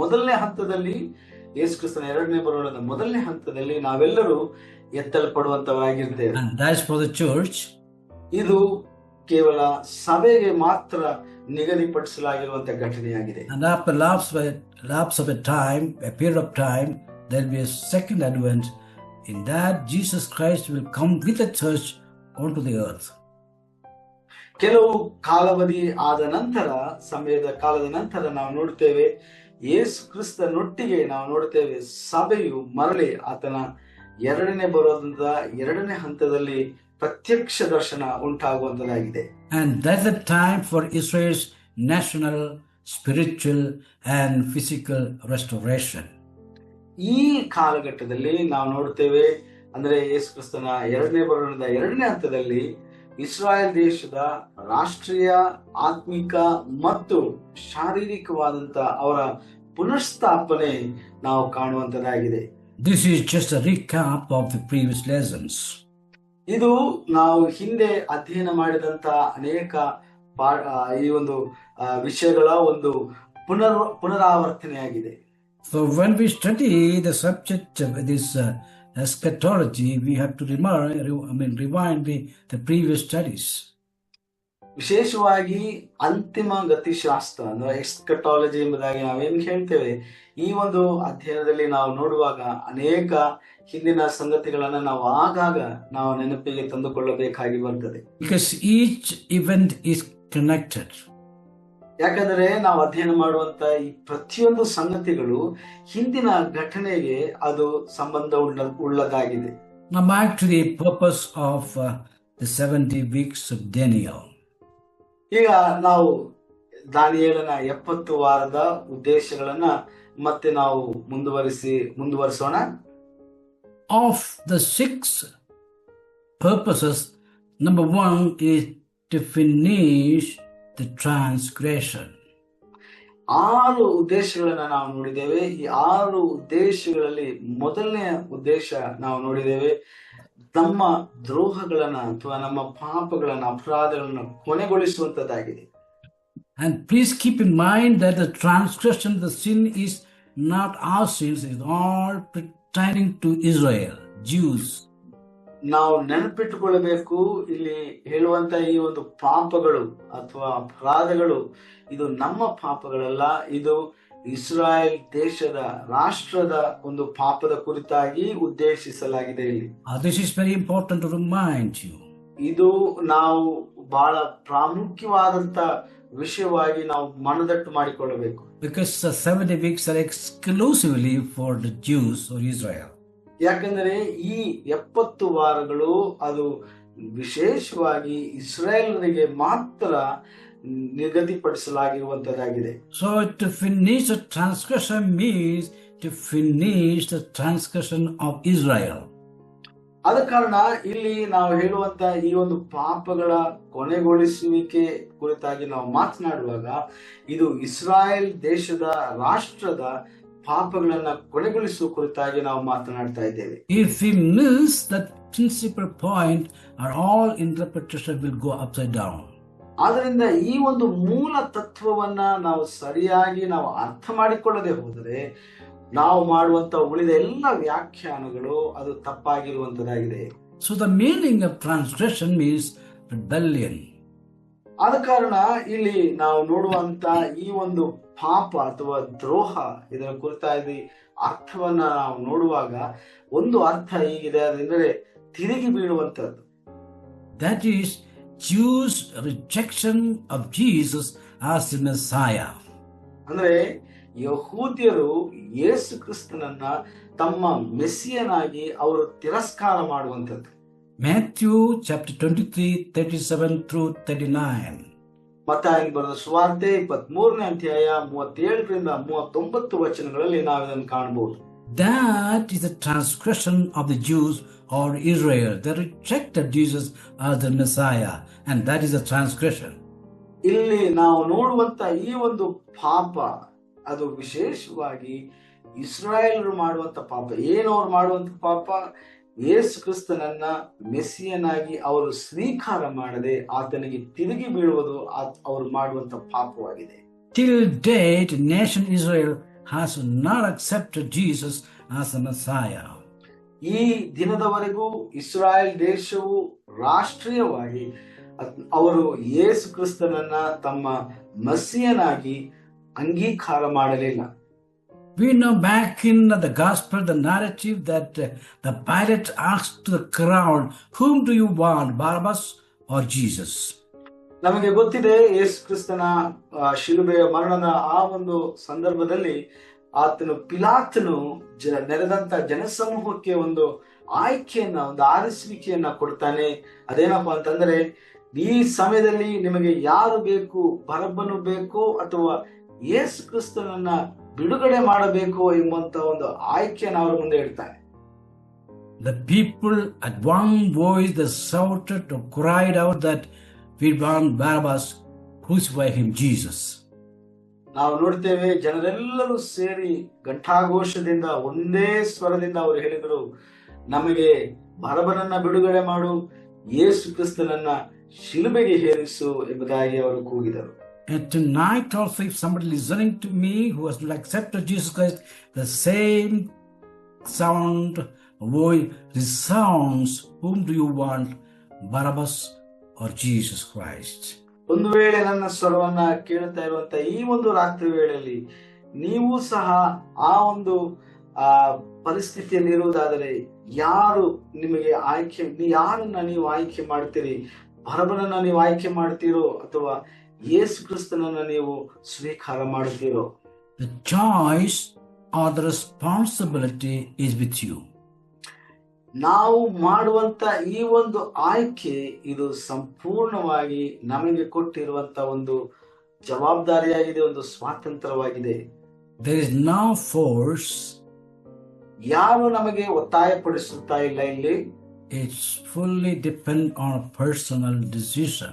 ಮೊದಲನೇ ಹಂತದಲ್ಲಿ ಯೇಸು ಕ್ರಿಸ್ತನ ಎರಡನೇ ಬರುಣದ ಮೊದಲನೇ ಹಂತದಲ್ಲಿ ನಾವೆಲ್ಲರೂ ಎತ್ತಲ್ಪಡುವಂತವಾಗಿರ್ತೇವೆ. And that's for the church. ಇದು ಕೇವಲ ಸಭೆಗೆ ಮಾತ್ರ ನಿಗದಿಪಡಿಸಲಾಗಿರುವಂತಹ ಘಟನೆಯಾಗಿದೆ. And after lapse of a time, a period of time, there will be a second advent. In that, Jesus Christ will come with the church onto the earth. ಕೆಲವು ಕಾಲಾವಧಿ ಆದ ನಂತರ, ಸಮಯದ ಕಾಲದ ನಂತರ ನಾವು ನೋಡ್ತೇವೆ ಯೇಸು ಕ್ರಿಸ್ತನೊಟ್ಟಿಗೆ ನಾವು ನೋಡ್ತೇವೆ ಸಭೆಯು ಮರಳಿ ಆತನ ಎರಡನೇ ಬರೋದ್ರಿಂದ ಎರಡನೇ ಹಂತದಲ್ಲಿ ಪ್ರತ್ಯಕ್ಷ ದರ್ಶನ ಉಂಟಾಗುವಂತದಾಗಿದೆ. And that's the time for Israel's national, spiritual and physical restoration. ಈ ಕಾಲಘಟ್ಟದಲ್ಲಿ ನಾವು ನೋಡ್ತೇವೆ ಅಂದ್ರೆ ಯೇಸು ಕ್ರಿಸ್ತನ ಎರಡನೇ ಬರೋಣದ ಎರಡನೇ ಹಂತದಲ್ಲಿ ಇಸ್ರಾಯೇಲ್ ದೇಶದ ರಾಷ್ಟ್ರೀಯ, ಆತ್ಮಿಕ ಮತ್ತು ಶಾರೀರಿಕವಾದಂತ ಅವರ ಪುನರ್ಸ್ಥಾಪನೆ ನಾವು ಕಾಣುವಂತದಾಗಿದೆ. This is just a recap of the previous lessons. ಇದು ನಾವು ಹಿಂದೆ ಅಧ್ಯಯನ ಮಾಡಿದಂತ ಅನೇಕ ಈ ಒಂದು ವಿಷಯಗಳ ಒಂದು ಪುನರಾವರ್ತನೆಯಾಗಿದೆ. So when we study the subject of this eschatology, we have to rewind the previous studies. ವಿಶೇಷವಾಗಿ ಅಂತಿಮ ಗತಿಶಾಸ್ತ್ರ ಅಂದ್ರೆ ಎಸ್ಕಟಾಲಜಿ ಎಂಬುದಾಗಿ ನಾವೇನ್ ಹೇಳ್ತೇವೆ, ಈ ಒಂದು ಅಧ್ಯಯನದಲ್ಲಿ ನಾವು ನೋಡುವಾಗ ಅನೇಕ ಹಿಂದಿನ ಸಂಗತಿಗಳನ್ನ ನಾವು ಆಗಾಗ ನಾವು ನೆನಪಿಗೆ ತಂದುಕೊಳ್ಳಬೇಕಾಗಿ ಬರ್ತದೆ. Because each event is connected. ಯಾಕಂದ್ರೆ ನಾವು ಅಧ್ಯಯನ ಮಾಡುವಂತ ಈ ಪ್ರತಿಯೊಂದು ಸಂಗತಿಗಳು ಹಿಂದಿನ ಘಟನೆಗೆ ಅದು ಸಂಬಂಧ ಉಳ್ಳದಾಗಿದೆ. Now back to the purpose of the 70 weeks of Daniel. ಈಗ ನಾವು ದಾನಿಯೇಲನ 70 ವಾರದ ಉದ್ದೇಶಗಳನ್ನ ಮತ್ತೆ ನಾವು ಮುಂದುವರಿಸೋಣ. Of the 6 purposes, number 1 is to finish the transgression. 6 ಉದ್ದೇಶಗಳನ್ನ ನಾವು ನೋಡಿದ್ದೇವೆ. ಈ 6 ಉದ್ದೇಶಗಳಲ್ಲಿ ಮೊದಲನೇ ಉದ್ದೇಶ ನಾವು ನೋಡಿದ್ದೇವೆ, ನಮ್ಮ ದ್ರೋಹಗಳನ್ನ ಅಥವಾ ನಮ್ಮ ಪಾಪಗಳನ್ನ, ಅಪರಾಧಗಳನ್ನ ಕೊನೆಗೊಳಿಸುವಂತದ್ದಾಗಿದೆ. And please keep in mind that the transgression, the sin is not our sins, is all pertaining to Israel, Jews. ನಾವು ನೆನಪಿಟ್ಟುಕೊಳ್ಳಬೇಕು, ಇಲ್ಲಿ ಹೇಳುವಂತ ಈ ಒಂದು ಪಾಪಗಳು ಅಥವಾ ಅಪರಾಧಗಳು ಇದು ನಮ್ಮ ಪಾಪಗಳಲ್ಲ, ಇದು ಇಸ್ರಾಯೇಲ್ ದೇಶದ ರಾಷ್ಟ್ರದ ಒಂದು ಪಾಪದ ಕುರಿತಾಗಿ ಉದ್ದೇಶಿಸಲಾಗಿದೆ. ಇಲ್ಲಿ This is very important to remind you. ಇದು ನಾವು ಬಹಳ ಪ್ರಾಮುಖ್ಯವಾದಂತ ವಿಷಯವಾಗಿ ನಾವು ಮನದಟ್ಟು ಮಾಡಿಕೊಳ್ಳಬೇಕು. Because the 70 weeks are exclusively for the Jews or Israel. ಯಾಕಂದ್ರೆ ಈ 70 ವಾರಗಳು ಅದು ವಿಶೇಷವಾಗಿ ಇಸ್ರಾಯೇಲರಿಗೆ ಮಾತ್ರ ನಿಗದಿಪಡಿಸಲಾಗಿರುವಂತದ್ದಾಗಿದೆ. So to finish the transgression means to finish the transgression of Israel. ಆದ ಕಾರಣ ಇಲ್ಲಿ ನಾವು ಹೇಳುವಂತ ಈ ಒಂದು ಪಾಪಗಳ ಕೊನೆಗೊಳಿಸುವಿಕೆ ಕುರಿತಾಗಿ ನಾವು ಮಾತನಾಡುವಾಗ ಇದು ಇಸ್ರಾಯೇಲ್ ದೇಶದ ರಾಷ್ಟ್ರದ ಪಾಪಗಳನ್ನ ಕೊನೆಗೊಳಿಸುವ ಕುರಿತಾಗಿ ನಾವು ಮಾತನಾಡ್ತಾ ಇದ್ದೇವೆ. If we miss that principal point, our all interpretation will go upside down. ಆದ್ರಿಂದ ಈ ಒಂದು ಮೂಲ ತತ್ವವನ್ನ ನಾವು ಸರಿಯಾಗಿ ನಾವು ಅರ್ಥ ಮಾಡಿಕೊಳ್ಳದೆ ಹೋದರೆ ನಾವು ಮಾಡುವಂತ ಉಳಿದ ಎಲ್ಲ ವ್ಯಾಖ್ಯಾನಗಳು ಅದು ತಪ್ಪಾಗಿರುವಂತದ್ದಾಗಿದೆ. So the meaning of transgression means rebellion. ಆದ ಕಾರಣ ಇಲ್ಲಿ ನಾವು ನೋಡುವಂತ ಈ ಒಂದು ಪಾಪ ಅಥವಾ ದ್ರೋಹ ಇದರ ಕುರಿತಾಗಿ ಅರ್ಥವನ್ನ ನಾವು ನೋಡುವಾಗ ಒಂದು ಅರ್ಥ ಹೀಗಿದೆ, ಅതെಂದರೆ ತಿರುಗಿ ಬೀಳುವಂತದ್ದು. That is Jews' rejection of Jesus as the Messiah. ಅಂದ್ರೆ ಯಹೂದ್ಯರು ಯೇಸು ಕ್ರಿಸ್ತನನ್ನ ತಮ್ಮ ಮೆಸ್ಸಿಯನಾಗಿ ಅವರು ತಿರಸ್ಕಾರ ಮಾಡುವಂಥದ್ದು. Matthew chapter 23, 37 through 39. ಮತ್ತಾಯನ ಬರೆದ ಸುವಾರ್ತೆ 23ನೇ ಅಧ್ಯಾಯ 37ರಿಂದ 39 ವಚನಗಳಲ್ಲಿ ನಾವು ಇದನ್ನು ಕಾಣಬಹುದು. That is the transgression of the Jews or Israel. They rejected Jesus as the Messiah, and that is the transgression. ಇಲ್ಲಿ ನಾವು ನೋಡುವಂತ ಈ ಒಂದು ಪಾಪ ಅದು ವಿಶೇಷವಾಗಿ ಇಸ್ರಾಯೇಲರು ಮಾಡುವಂತ ಪಾಪ. ಏನು ಅವ್ರು ಮಾಡುವಂತ ಪಾಪ? ಯೇಸು ಕ್ರಿಸ್ತನನ್ನ ಮೆಸ್ಸಿಯನಾಗಿ ಅವರು ಸ್ವೀಕಾರ ಮಾಡದೆ ಆತನಿಗೆ ತಿರುಗಿ ಬೀಳುವುದು ಅವರು ಮಾಡುವಂತ ಪಾಪವಾಗಿದೆ. Till date, nation Israel has not accepted Jesus as the Messiah. ಈ ದಿನದವರೆಗೂ ಇಸ್ರಾಯೇಲ್ ದೇಶವು ರಾಷ್ಟ್ರೀಯವಾಗಿ ಅವರು ಯೇಸು ಕ್ರಿಸ್ತನನ್ನ ತಮ್ಮ ಮೆಸ್ಸಿಯನಾಗಿ ಅಂಗೀಕಾರ ಮಾಡಲಿಲ್ಲ. We know back in the gospel, the narrative that the Pilate asked the crowd, "Whom do you want, Barabbas or Jesus?" ನಮಗೆ ಗೊತ್ತಿದೆ, ಯೇಸು ಕ್ರಿಸ್ತನ ಶಿಲುಬೆಯ ಮರಣದ ಆ ಒಂದು ಸಂದರ್ಭದಲ್ಲಿ ಆತನು ಪಿಲಾತನು ನೆರೆದಂತ ಜನಸಮೂಹಕ್ಕೆ ಒಂದು ಆಯ್ಕೆಯನ್ನ, ಒಂದು ಆರಿಸುವಿಕೆಯನ್ನ ಕೊಡ್ತಾನೆ. ಅದೇನಪ್ಪಾ ಅಂತಂದ್ರೆ, ಈ ಸಮಯದಲ್ಲಿ ನಿಮಗೆ ಯಾರು ಬೇಕು, ಬರಬ್ಬನು ಬೇಕು ಅಥವಾ ಯೇಸು ಕ್ರಿಸ್ತನನ್ನ ಬಿಡುಗಡೆ ಮಾಡಬೇಕು ಎಂಬಂತ ಒಂದು ಆಯ್ಕೆಯನ್ನು ಅವರ ಮುಂದೆ ಇಡ್ತಾನೆ. The people at one voice they shouted or cried out that we want Barabbas, crucify him, Jesus. ನಾವು ನೋಡ್ತೇವೆ, ಜನರೆಲ್ಲರೂ ಸೇರಿ ಘಂಟಾಘೋಷದಿಂದ ಒಂದೇ ಸ್ವರದಿಂದ ಅವರು ಹೇಳಿದರು, ನಮಗೆ ಬರಬ್ಬನನ್ನ ಬಿಡುಗಡೆ ಮಾಡು, ಯೇಸು ಕ್ರಿಸ್ತನನ್ನ ಶಿಲುಬೆಗೆ ಹೇರಿಸು ಎಂಬುದಾಗಿ ಅವರು ಕೂಗಿದರು. And tonight also, if somebody listening to me who has not accepted Jesus Christ, the same sound voice resounds. Whom do you want, Barabbas or Jesus Christ? ಒಂದು ವೇಳೆ ನನ್ನ ಸ್ವರವನ್ನ ಕೇಳ್ತಾ ಇರುವಂತ ಈ ಒಂದು ರಾತ್ರಿ ವೇಳೆಯಲ್ಲಿ ನೀವು ಸಹ ಆ ಒಂದು ಪರಿಸ್ಥಿತಿಯಲ್ಲಿ ಇರುವುದಾದರೆ, ಯಾರು ನಿಮಗೆ ಯಾರನ್ನ ನೀವು ಆಯ್ಕೆ ಮಾಡ್ತೀರಿ? ಬರಬ್ಬನನ್ನ ನೀವು ಆಯ್ಕೆ ಮಾಡ್ತೀರೋ ಅಥವಾ ಯೇಸು ಕ್ರಿಸ್ತನನ್ನ ನೀವು ಸ್ವೀಕಾರ ಮಾಡುತ್ತೀರೋ? The choice or the responsibility is with you. ನಾವು ಮಾಡುವಂತ ಈ ಒಂದು ಆಯ್ಕೆ ಇದು ಸಂಪೂರ್ಣವಾಗಿ ನಮಗೆ ಕೊಟ್ಟಿರುವಂತ ಒಂದು ಜವಾಬ್ದಾರಿಯಾಗಿದೆ, ಒಂದು ಸ್ವಾತಂತ್ರ್ಯವಾಗಿದೆ. There is no force. ಯಾರು ನಮಗೆ ಒತ್ತಾಯಪಡಿಸುತ್ತಾ ಇಲ್ಲ ಇಲ್ಲಿ. It's fully depend on a personal decision.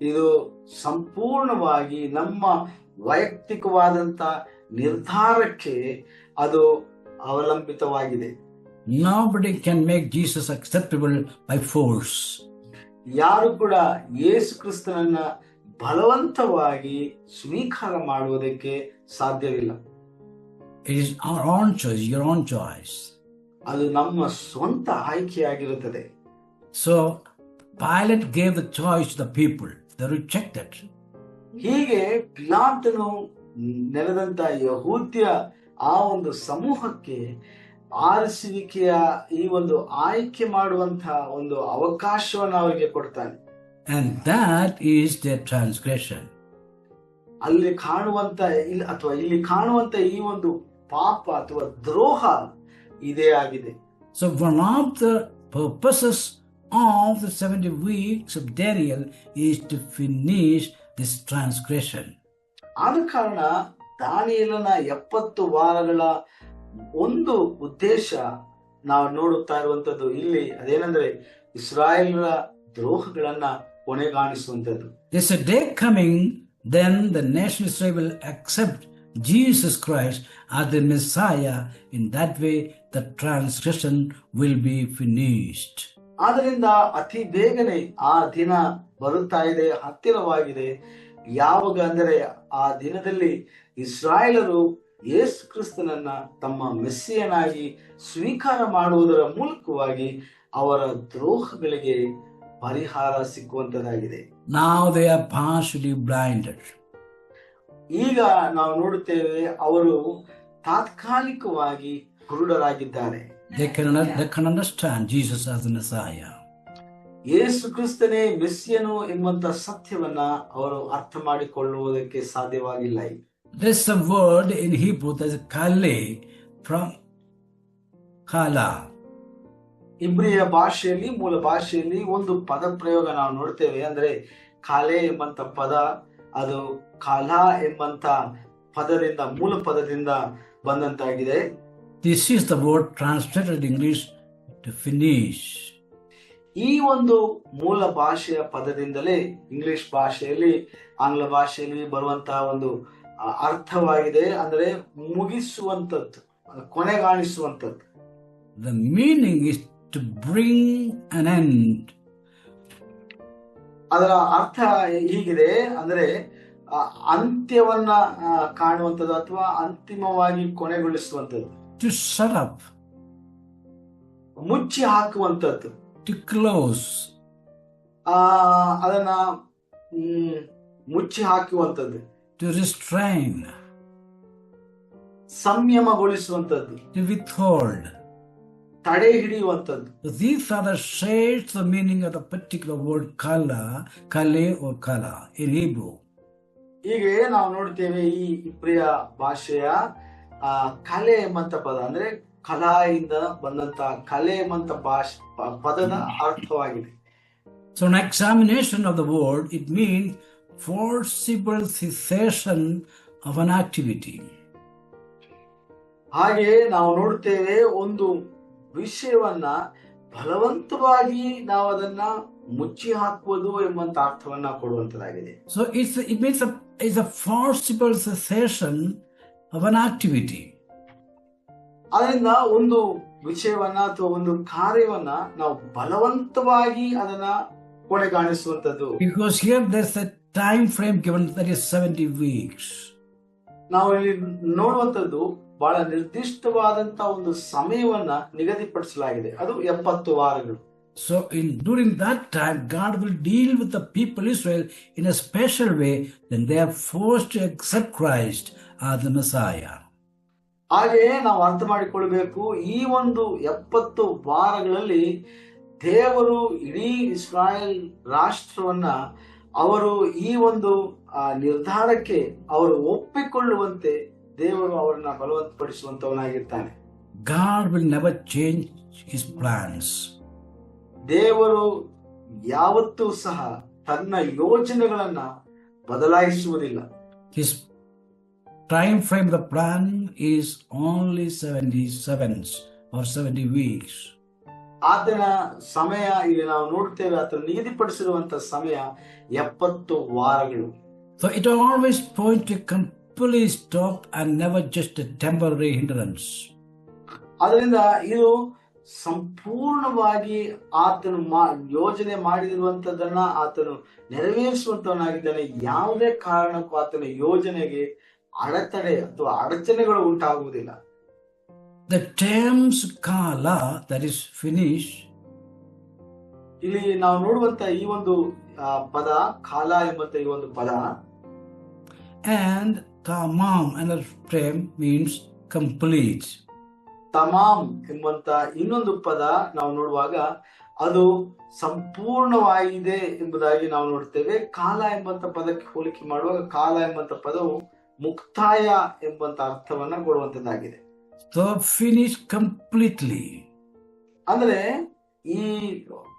ಇದು ಸಂಪೂರ್ಣವಾಗಿ ನಮ್ಮ ವೈಯಕ್ತಿಕವಾದಂತ ನಿರ್ಧಾರಕ್ಕೆ ಅದು ಅವಲಂಬಿತವಾಗಿದೆ. Nobody can make Jesus acceptable by force. ಯಾರು ಕೂಡ ಯೇಸು ಕ್ರಿಸ್ತನನ್ನ ಬಲವಂತವಾಗಿ ಸ್ವೀಕಾರ ಮಾಡುವುದಕ್ಕೆ ಸಾಧ್ಯವಿಲ್ಲ. It is our own choice, your own choice. ಅದು ನಮ್ಮ ಸ್ವಂತ ಆಯ್ಕೆಯಾಗಿರುತ್ತದೆ. So Pilate gave the choice to the people. They rejected. ಹೀಗೆ ಪಿಲಾತನು ನೆರೆದಂತ ಯಹೂದ್ಯ ಆ ಒಂದು ಸಮೂಹಕ್ಕೆ ಆರಿಸುವಿಕೆಯ ಈ ಒಂದು ಆಯ್ಕೆ ಮಾಡುವಂತಹ ಒಂದು ಅವಕಾಶವನ್ನು ಅವರಿಗೆ ಕೊಡ್ತಾನೆ. And that is their transgression. ಅಲ್ಲಿ ಕಾಣುವಂತ ಇಲ್ಲಿ ಕಾಣುವಂತ ಈ ಒಂದು ಪಾಪ ಅಥವಾ ದ್ರೋಹ ಇದೇ ಆಗಿದೆ. So one of the purposes of the 70 weeks of Daniel is to finish this transgression. ಆದ ಕಾರಣ ದಾನಿಯೇಲನ 70 ವಾರಗಳ ಒಂದು ಉದ್ದೇಶ ನಾವು ನೋಡುತ್ತಾ ಇರುವಂತದ್ದು ಇಲ್ಲಿ ಅದೇನೆಂದ್ರೆ ಇಸ್ರಾಯೇಲರ ದ್ರೋಹಗಳನ್ನ ಕೊನೆಗಾಣಿಸುವಂತದ್ದು. There's a day coming, then the nation Israel will accept Jesus Christ as the Messiah. In that way, the transgression will be finished. ಆದ್ದರಿಂದ ಅತಿ ಬೇಗನೆ ಆ ದಿನ ಬರುತ್ತಾ ಇದೆ, ಹತ್ತಿರವಾಗಿದೆ. ಯಾವಾಗ ಅಂದರೆ ಆ ದಿನದಲ್ಲಿ ಇಸ್ರಾಯೇಲರು ಯೇಸು ಕ್ರಿಸ್ತನನ್ನ ತಮ್ಮ ಮೆಸ್ಸಿಯನಾಗಿ ಸ್ವೀಕಾರ ಮಾಡುವುದರ ಮೂಲಕವಾಗಿ ಅವರ ದ್ರೋಹಗಳಿಗೆ ಪರಿಹಾರ ಸಿಕ್ಕುವಂತದಾಗಿದೆ. Now they are partially blinded. ಈಗ ನಾವು ನೋಡುತ್ತೇವೆ, ಅವರು ತಾತ್ಕಾಲಿಕವಾಗಿ ಕುರುಡರಾಗಿದ್ದಾರೆ. They can understand Jesus as the Messiah. ಯೇಸು ಕ್ರಿಸ್ತನೇ ಮೆಸ್ಸಿಯನು ಎಂಬಂತ ಸತ್ಯವನ್ನ ಅವರು ಅರ್ಥ ಮಾಡಿಕೊಳ್ಳುವುದಕ್ಕೆ ಸಾಧ್ಯವಾಗಿಲ್ಲ. There's a word in Hebrew, there's kale from kala. ಇಬ್ರಿಯ ಭಾಷೆಯಲ್ಲಿ, ಮೂಲ ಭಾಷೆಯಲ್ಲಿ ಒಂದು ಪದ ಪ್ರಯೋಗ ನಾವು ನೋಡ್ತೇವೆ. ಅಂದ್ರೆ ಕಾಲೆ ಎಂಬಂತ ಪದ ಅದು ಕಾಲಾ ಎಂಬಂತ ಪದದಿಂದ, ಮೂಲ ಪದದಿಂದ ಬಂದಂತಾಗಿದೆ. This is the word translated in English to finish. ಈ ಒಂದು ಮೂಲ ಭಾಷೆಯ ಪದದಿಂದಲೇ ಇಂಗ್ಲಿಷ್ ಭಾಷೆಯಲ್ಲಿ, ಆಂಗ್ಲ ಭಾಷೆಯಲ್ಲಿ ಬರುವಂತಹ ಒಂದು ಅರ್ಥವಾಗಿದೆ. ಅಂದ್ರೆ ಮುಗಿಸುವಂಥದ್ದು, ಕೊನೆಗಾಣಿಸುವಂಥದ್ದು. The meaning is to bring an end. ಅದರ ಅರ್ಥ ಹೀಗಿದೆ, ಅಂದ್ರೆ ಅಂತ್ಯವನ್ನ ಕಾಣುವಂಥದ್ದು ಅಥವಾ ಅಂತಿಮವಾಗಿ ಕೊನೆಗೊಳಿಸುವಂಥದ್ದು. To shut up. ಮುಚ್ಚಿ ಹಾಕುವಂಥದ್ದು. To close. ಅದನ್ನ ಮುಚ್ಚಿ ಹಾಕುವಂಥದ್ದು. To restrain. ಸಂಯಮಗೊಳಿಸುವಂಥದ್ದು. To withhold. ತಡೆ ಹಿಡಿಯುವಂಥದ್ದು. These are the shades, the meaning of the particular word kala, kale or kala in Hebrew. ಹೀಗೆ ನಾವು ನೋಡ್ತೇವೆ ಈ ಇಬ್ರಿಯ ಭಾಷೆಯ ಕಲೆ ಎಂಬಂತ ಪದ, ಅಂದ್ರೆ ಕಲಾಯಿಂದ ಬಂದಂತ ಕಲೆ ಎಂಬಂತ ಪದದ ಅರ್ಥವಾಗಿದೆ. So an examination of the word, it means forcible cessation of an activity. ಹಾಗೆ ನಾವು ನೋಡ್ತೇವೆ ಒಂದು ವಿಷಯವನ್ನ ಬಲವಂತವಾಗಿ ನಾವು ಅದನ್ನ ಮುಚ್ಚಿ ಹಾಕುವುದು ಎಂಬಂತ ಅರ್ಥವನ್ನ ಕೊಡುವಂತದಾಗಿದೆ. So it means it's a forcible cessation of an activity. ಅದರಿಂದ ಒಂದು ವಿಷಯವನ್ನ ಅಥವಾ ಒಂದು ಕಾರ್ಯವನ್ನ ನಾವು ಬಲವಂತವಾಗಿ ಅದನ್ನ ಕೊನೆಗಾಣಿಸುವಂತದ್ದು. Because here there's a time frame given, that is 70 weeks. ನಾವು ಇಲ್ಲಿ ನೋಡುವಂತದ್ದು ಬಹಳ ನಿರ್ದಿಷ್ಟವಾದಂತ ಒಂದು ಸಮಯವನ್ನ ನಿಗದಿಪಡಿಸಲಾಗಿದೆ, ಅದು 70 ವಾರಗಳು. So during that time, God will deal with the people Israel in a special way. Then they are forced to accept Christ as the Messiah. ಹಾಗೆಯೇ ನಾವು ಅರ್ಥ ಮಾಡಿಕೊಳ್ಬೇಕು, ಈ ಒಂದು 70 ವಾರಗಳಲ್ಲಿ ದೇವರು ಇಡೀ ಇಸ್ರಾಯೇಲ್ ರಾಷ್ಟ್ರವನ್ನ ಅವರು ಈ ಒಂದು ನಿರ್ಧಾರಕ್ಕೆ ಅವರು ಒಪ್ಪಿಕೊಳ್ಳುವಂತೆ ದೇವರು ಅವರನ್ನ ಬಲವಂತಪಡಿಸುವಂತವನಾಗಿರ್ತಾನೆ. God will never change his plans. ದೇವರು ಯಾವತ್ತೂ ಸಹ ತನ್ನ ಯೋಜನೆಗಳನ್ನ ಬದಲಾಯಿಸುವುದಿಲ್ಲ. His time frame, the plan is only 77 or 70 weeks. ಆತನ ಸಮಯ ಇಲ್ಲಿ ನಾವು ನೋಡ್ತೇವೆ, ಆತನ ನಿಗದಿಪಡಿಸಿರುವಂತ ಸಮಯ 70 ವಾರಗಳು. So it always points to a complete stop and never just a temporary hindrance. ಅದರಿಂದ ಇದು ಸಂಪೂರ್ಣವಾಗಿ ಆತನು ಯೋಜನೆ ಮಾಡಿರುವಂತದನ್ನ ಆತನು ನೆರವೇರಿಸುವಂತವನಾಗಿದ್ದಾನೆ. ಯಾವುದೇ ಕಾರಣಕ್ಕೂ ಆತನ ಯೋಜನೆಗೆ ಅಡೆತಡೆ ಅಥವಾ ಅಡಚಣೆಗಳು ಉಂಟಾಗುವುದಿಲ್ಲ. The terms kala, that is finish, ಇಲ್ಲಿ ನಾವು ನೋಡುವಂತ ಈ ಒಂದು ಪದ ಕಾಲ ಎಂಬಂತ ಈ ಒಂದು ಪದ, and tamam, another term, means complete. ತಮಾಮ್ ಎಂಬಂತ ಇನ್ನೊಂದು ಪದ ನಾವು ನೋಡುವಾಗ ಅದು ಸಂಪೂರ್ಣವಾಗಿದೆ ಎಂಬುದಾಗಿ ನಾವು ನೋಡ್ತೇವೆ. ಕಾಲ ಎಂಬಂತ ಪದಕ್ಕೆ ಹೋಲಿಕೆ ಮಾಡುವಾಗ ಕಾಲ ಎಂಬಂತ ಪದವು ಮುಕ್ತಾಯ ಎಂಬಂತ ಅರ್ಥವನ್ನ ಕೊಡುವಂತದ್ದಾಗಿದೆ. So finish completely. ಅಂದ್ರೆ ಈ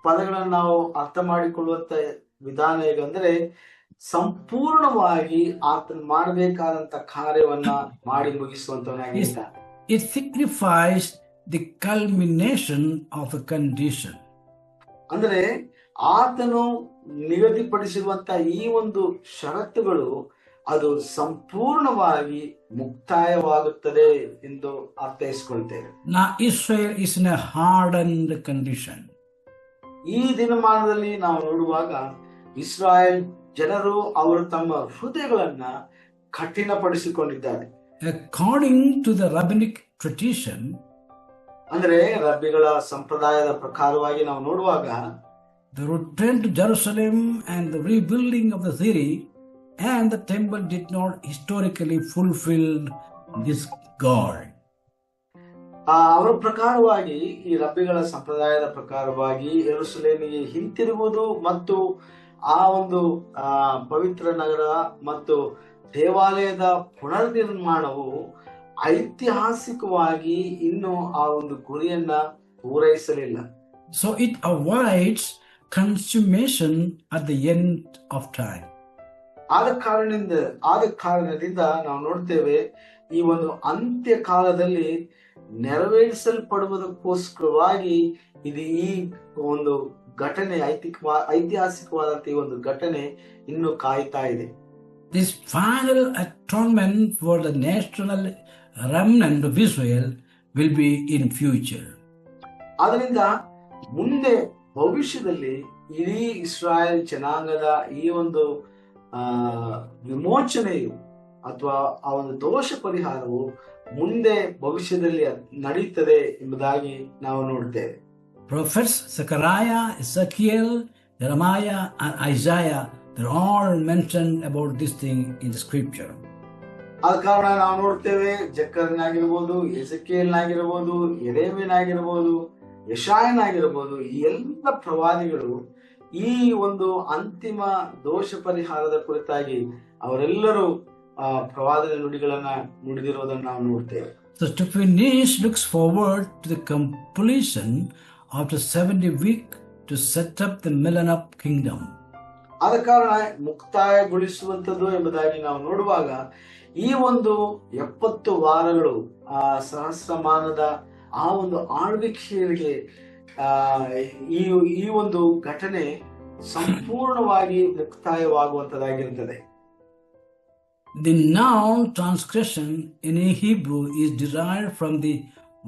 ಪದಗಳನ್ನು ನಾವು ಅರ್ಥ ಮಾಡಿಕೊಳ್ಳುವಂತ ವಿಧಾನ ಹೇಗಂದ್ರೆ, ಸಂಪೂರ್ಣವಾಗಿ ಆತನ ಮಾಡಬೇಕಾದಂತ ಕಾರ್ಯವನ್ನ ಮಾಡಿ ಮುಗಿಸುವಂತವನಾಗಿದ್ದಾನೆ. It signifies the culmination of a condition. ಅಂದ್ರೆ ಆತನು ನಿಗದಿಪಡಿಸಿರುವಂತ ಈ ಒಂದು ಷರತ್ತುಗಳು ಅದು ಸಂಪೂರ್ಣವಾಗಿ ಮುಕ್ತಾಯವಾಗುತ್ತದೆ ಎಂದು ಅರ್ಥೈಸಿಕೊಳ್ತೇವೆ. Now Israel is in a hardened condition. ಈ ದಿನಮಾನದಲ್ಲಿ ನಾವು ನೋಡುವಾಗ ಇಸ್ರಾಯೇಲ್ ಜನರು ಅವರು ತಮ್ಮ ಹೃದಯಗಳನ್ನ ಕಠಿಣಪಡಿಸಿಕೊಂಡಿದ್ದಾರೆ. According to the rabbinic tradition, ಅಂದ್ರೆ ರಬ್ಬಿಗಳ ಸಂಪ್ರದಾಯದ ಪ್ರಕಾರವಾಗಿ ನಾವು ನೋಡುವಾಗ the return to Jerusalem and the rebuilding of the city and the temple did not historically fulfill this goal. ಅವರ ಪ್ರಕಾರವಾಗಿ, ಈ ರಬ್ಬಿಗಳ ಸಂಪ್ರದಾಯದ ಪ್ರಕಾರವಾಗಿ ಯೆರೂಸಲೇಮಿಗೆ ಹಿಂತಿರುಗುವುದು ಮತ್ತು ಆ ಒಂದು ಪವಿತ್ರ ನಗರ ಮತ್ತು ದೇವಾಲಯದ ಪುನರ್ನಿರ್ಮಾಣವು ಐತಿಹಾಸಿಕವಾಗಿ ಇನ್ನು ಆ ಒಂದು ಗುರಿಯನ್ನ ಪೂರೈಸಲಿಲ್ಲ. So it avoids consummation at the end of time. ಆದ ಕಾರಣದಿಂದ ನಾವು ನೋಡ್ತೇವೆ ಈ ಒಂದು ಅಂತ್ಯ ಕಾಲದಲ್ಲಿ ನೆರವೇರಿಸಲ್ಪಡುವುದಕ್ಕೋಸ್ಕರವಾಗಿ ಇದು ಈ ಒಂದು ಘಟನೆ ಐತಿಹಾಸಿಕವಾದಂತಹ ಈ ಒಂದು ಘಟನೆ ಇನ್ನು ಕಾಯ್ತಾ ಇದೆ. This final atonement for the national remnant of Israel will be in future. ಅದರಿಂದ ಮುಂದೆ ಭವಿಷ್ಯದಲ್ಲಿ ಇಡೀ ಇಸ್ರಾಯೇಲ್ ಜನಾಂಗದ ಈ ಒಂದು ವಿಮೋಚನೆಯು ಅಥವಾ ಆ ಒಂದು ದೋಷ ಪರಿಹಾರವು ಮುಂದೆ ಭವಿಷ್ಯದಲ್ಲಿ ನಡೆಯುತ್ತದೆ ಎಂಬುದಾಗಿ ನಾವು ನೋಡ್ತೇವೆ. Prophets Zechariah, Ezekiel, Jeremiah and Isaiah, they're all mentioned about this thing in the scripture. ಆದ ಕಾರಣ ನಾವು ನೋಡ್ತೇವೆ ಜಕರ್ಯನಾಗಿರ್ಬೋದು, ಎಸೆಕಿಯೇಲನಾಗಿರ್ಬೋದು, ಯೆರೆಮೀಯನಾಗಿರ್ಬೋದು, ಯೆಶಾಯನಾಗಿರ್ಬೋದು, ಈ ಎಲ್ಲ ಪ್ರವಾದಿಗಳು ಈ ಒಂದು ಅಂತಿಮ ದೋಷ ಪರಿಹಾರದ ಕುರಿತಾಗಿ ಅವರೆಲ್ಲರೂ ಪ್ರವಾದದ ನುಡಿಗಳನ್ನ ನುಡಿದಿರುವುದನ್ನು ನಾವು ನೋಡ್ತೇವೆ. So to finish looks forward to the completion of the 70 week to set up the millennium kingdom. ಆದ ಕಾರಣ ಮುಕ್ತಾಯಗೊಳಿಸುವಂತದ್ದು ಎಂಬುದಾಗಿ ನಾವು ನೋಡುವಾಗ ಈ ಒಂದು 70 ವಾರಗಳು ಆ ಸಹಸ್ರಮಾನದ ಆ ಒಂದು ಆಳ್ವಿಕೆಗೆ ಈ ಒಂದು ಘಟನೆ ಸಂಪೂರ್ಣವಾಗಿ ಮುಕ್ತಾಯವಾಗುವಂತದ್ದಾಗಿರುತ್ತದೆ. The noun transgression in Hebrew is derived from the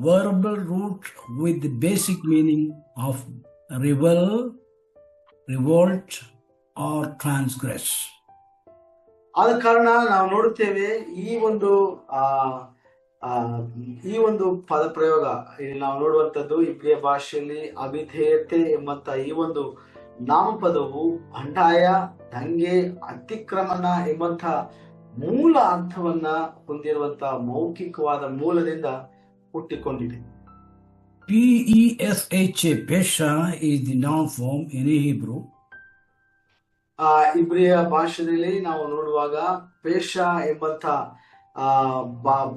verbal root with the basic meaning of rebel, revolt or transgress. ಆದ ಕಾರಣ ನಾವು ನೋಡುತ್ತೇವೆ ಈ ಒಂದು ಪದ ಪ್ರಯೋಗ ಇಲ್ಲಿ ನಾವು ನೋಡುವಂತದ್ದು ಇಬ್ರಿಯ ಭಾಷೆಯಲ್ಲಿ ಅವಿಧೇಯತೆ ಎಂಬಂತ ಈ ಒಂದು ನಾಮಪದವು ಬಂಡಾಯ, ದಂಗೆ, ಅತಿಕ್ರಮಣ ಎಂಬಂತ ಮೂಲ ಅರ್ಥವನ್ನ ಹೊಂದಿರುವಂತಹ ಮೌಖಿಕವಾದ ಮೂಲದಿಂದ ಹುಟ್ಟಿಕೊಂಡಿದೆ. Pesha, Pesha is the noun form in Hebrew. ಇಬ್ರಿಯ ಭಾಷೆಯಲ್ಲಿ ನಾವು ನೋಡುವಾಗ ಪೇಶ ಎಂಬಂತ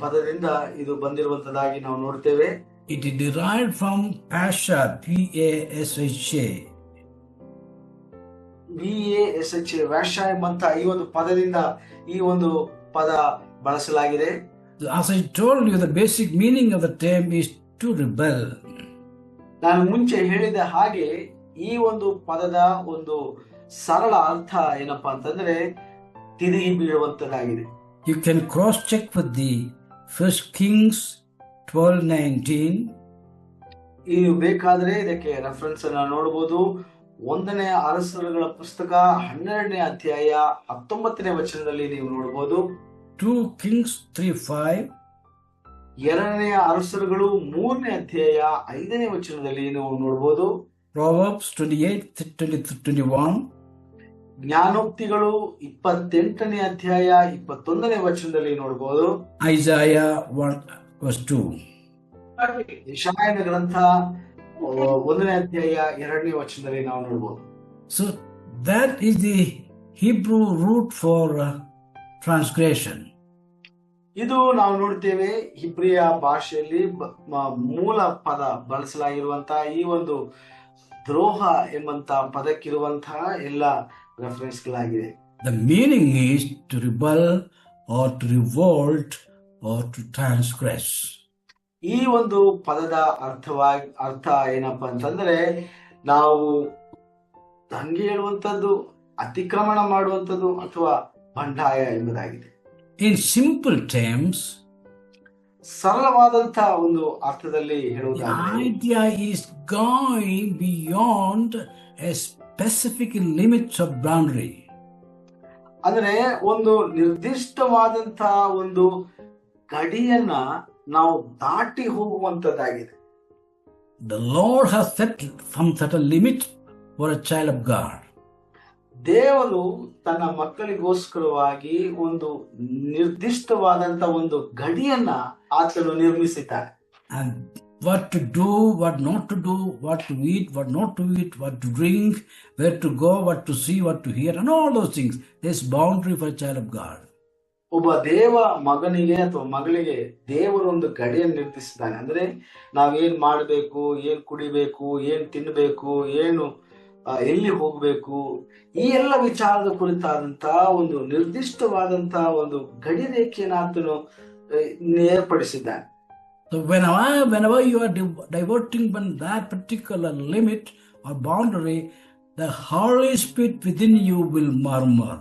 ಪದದಿಂದ ಇದು ಬಂದಿರುವಂತದ್ದಾಗಿ ನಾವು ನೋಡ್ತೇವೆ. It is derived from Pasha, Pasha. Pasha, ವ್ಯಾಶ ಎಂಬಂತ ಈ ಒಂದು ಪದದಿಂದ ಈ ಒಂದು ಪದ ಬಳಸಲಾಗಿದೆ. As I told you, the basic meaning of the term is to rebel. ನಾನು ಮುಂಚೆ ಹೇಳಿದ ಹಾಗೆ ಈ ಒಂದು ಪದದ ಒಂದು ಸರಳ ಅರ್ಥ ಏನಪ್ಪಾ ಅಂತಂದ್ರೆ ತಿರುಗಿ ಬೀಳುವಂತದ್ದಾಗಿದೆ. You can cross check with the 1 Kings 12:19. ಇದು ಬೇಕಾದ್ರೆ ಇದಕ್ಕೆ ರೆಫರೆನ್ಸ್ ಅನ್ನ ನೋಡಬಹುದು. 1ನೇ ಅರಸರುಗಳ ಪುಸ್ತಕ 12ನೇ ಅಧ್ಯಾಯ 19ನೇ ವಚನದಲ್ಲಿ ನೀವು ನೋಡಬಹುದು. 2 Kings 3:5. 2ನೇ ಅರಸರುಗಳು 3ನೇ ಅಧ್ಯಾಯ 5ನೇ ವಚನದಲ್ಲಿ ನೀವು ನೋಡಬಹುದು. Proverbs 28:21. ಜ್ಞಾನೋಕ್ತಿಗಳು 28ನೇ ಅಧ್ಯಾಯ 21ನೇ ವಚನದಲ್ಲಿ ನೋಡಬಹುದು. Isaiah 1:2. ಯೆಶಾಯನ ಗ್ರಂಥ 1ನೇ ಅಧ್ಯಾಯ 2ನೇ ವಚನದಲ್ಲಿ ನಾವು ನೋಡಬಹುದು. So that is the Hebrew root for transgression. ಇದು ನಾವು ನೋಡ್ತೇವೆ ಇಬ್ರಿಯ ಭಾಷೆಯಲ್ಲಿ ಮೂಲ ಪದ ಬಳಸಲಾಗಿರುವಂತಹ ಈ ಒಂದು ದ್ರೋಹ ಎಂಬಂತ ಪದಕ್ಕಿರುವಂತಹ ಎಲ್ಲ ರೆಫರೆನ್ಸ್ಗಳಾಗಿದೆ. The meaning is to rebel or to revolt or to transgress. ಈ ಒಂದು ಪದದ ಅರ್ಥ ಏನಪ್ಪಾ ಅಂತಂದ್ರೆ ನಾವು ದಂಗೆ ಹೇಳುವಂತದ್ದು, ಅತಿಕ್ರಮಣ ಮಾಡುವಂತದ್ದು ಅಥವಾ ಬಂಡಾಯ ಎಂಬುದಾಗಿದೆ. In simple terms, ಸರಳವಾದಂತಹ ಒಂದು ಅರ್ಥದಲ್ಲಿ ಹೇಳುವುದಾದರೆ the idea is going beyond a specific limits of boundary. ಅಂದ್ರೆ ಒಂದು ನಿರ್ದಿಷ್ಟವಾದಂತಹ ಒಂದು ಗಡಿಯನ್ನ ನಾವು ದಾಟಿ ಹೋಗುವಂತದ್ದಾಗಿದೆ. The Lord has set some certain limit for a child of God. ದೇವರು ತನ್ನ ಮಕ್ಕಳಿಗೋಸ್ಕರವಾಗಿ ಒಂದು ನಿರ್ದಿಷ್ಟವಾದಂತ ಒಂದು ಗಡಿಯನ್ನ ಆತನು ನಿರ್ಮಿಸಿದ್ದಾನೆ. And what to do, what not to do, what to eat, what not to eat, what to drink, where to go, what to see, what to hear, and all those things. There's boundary for a child of God. ಒಬ್ಬ ದೇವ ಮಗನಿಗೆ ಅಥವಾ ಮಗಳಿಗೆ ದೇವರು ಒಂದು ಗಡಿಯನ್ನು ನಿರ್ಧರಿಸಿದ್ದಾನೆ. ಅಂದ್ರೆ ನಾವೇನ್ ಮಾಡಬೇಕು, ಏನ್ ಕುಡಿಬೇಕು, ಏನ್ ತಿನ್ಬೇಕು, ಏನು ಎಲ್ಲಿ ಹೋಗ್ಬೇಕು, ಈ ಎಲ್ಲ ವಿಚಾರದ ಕುರಿತಾದಂತಹ ಒಂದು ನಿರ್ದಿಷ್ಟವಾದಂತಹ ಒಂದು ಗಡಿ ರೇಖೆಯನ್ನು ಆತನು ಏರ್ಪಡಿಸಿದ್ದಾನೆ. So whenever you are diverting from that particular limit or boundary, the Holy Spirit within you will murmur.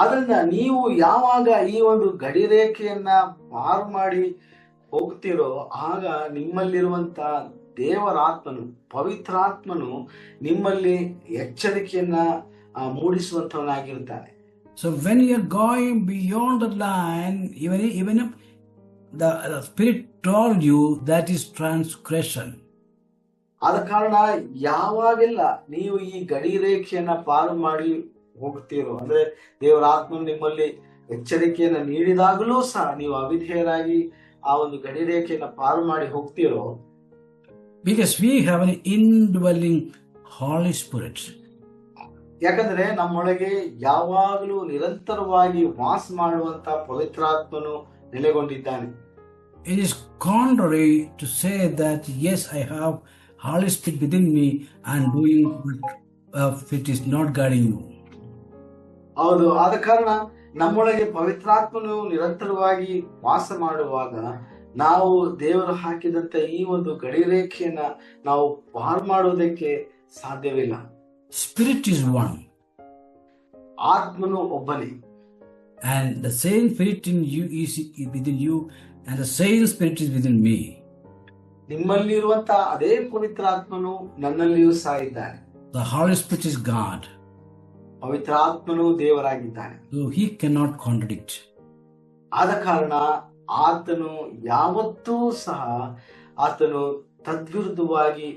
ಅದರಿಂದ ನೀವು ಯಾವಾಗ ಈ ಒಂದು ಗಡಿ ರೇಖೆಯನ್ನ ಪಾರು ಮಾಡಿ ಹೋಗ್ತಿರೋ, ಆಗ ನಿಮ್ಮಲ್ಲಿರುವಂತ ದೇವರಾತ್ಮನು, ಪವಿತ್ರಾತ್ಮನು ನಿಮ್ಮಲ್ಲಿ ಎಚ್ಚರಿಕೆಯನ್ನ ಮೂಡಿಸುವಂತವನಾಗಿರ್ತಾನೆ. So when you are going beyond the line, even if the Spirit told you, that is transgression. ಆದ ಕಾರಣ ಯಾವಾಗೆಲ್ಲ ನೀವು ಈ ಗಡಿ ರೇಖೆಯನ್ನ ಪಾರು ಮಾಡಿ ಹೋಗ್ತೀರೋ, ಅಂದ್ರೆ ದೇವರ ಆತ್ಮನು ನಿಮ್ಮಲ್ಲಿ ಎಚ್ಚರಿಕೆಯನ್ನ ನೀಡಿದಾಗಲೂ ಸಹ ನೀವು ಅವಿಧೇಯರಾಗಿ ಆ ಒಂದು ಗಡಿ ರೇಖೆಯನ್ನ ಪಾರು ಮಾಡಿ ಹೋಗ್ತೀರೋ, because we have an indwelling Holy Spirit. ಯಾಕಂದ್ರೆ ನಮ್ಮೊಳಗೆ ಯಾವಾಗಲೂ ನಿರಂತರವಾಗಿ ವಾಸ ಮಾಡುವಂತ ಪವಿತ್ರಾತ್ಮನು ನೆಲೆಗೊಂಡಿದ್ದಾನೆ. It is contrary to say that yes, I have Holy Spirit within me and doing if it is not guiding you. ಹೌದು, ಆದ ಕಾರಣ ನಮ್ಮೊಳಗೆ ಪವಿತ್ರಾತ್ಮನು ನಿರಂತರವಾಗಿ ವಾಸ ಮಾಡುವಾಗ ನಾವು ದೇವರು ಹಾಕಿದಂತ ಈ ಒಂದು ಗಡಿ ರೇಖೆಯನ್ನ ನಾವು ಪಾರು ಮಾಡುವುದಕ್ಕೆ ಸಾಧ್ಯವಿಲ್ಲ. Spirit is one. ಆತ್ಮನು ಒಬ್ಬನೇ. And the same Spirit in you is within you, and the same Spirit is within me. ನಿಮ್ಮಲ್ಲಿರುವಂತ ಅದೇ ಪವಿತ್ರಾತ್ಮನು ನನ್ನಲ್ಲಿಯೂ ಸಹ ಇದ್ದಾನೆ. The Holy Spirit is God. ಪವಿತ್ರಾತ್ಮನು ದೇವರಾಗಿದ್ದಾನೆ. So he cannot contradict. ಆದ ಕಾರಣ ಆತನು ಯಾವತ್ತೂ ಸಹ ಆತನು ತದ್ವಿರುದ್ಧವಾಗಿ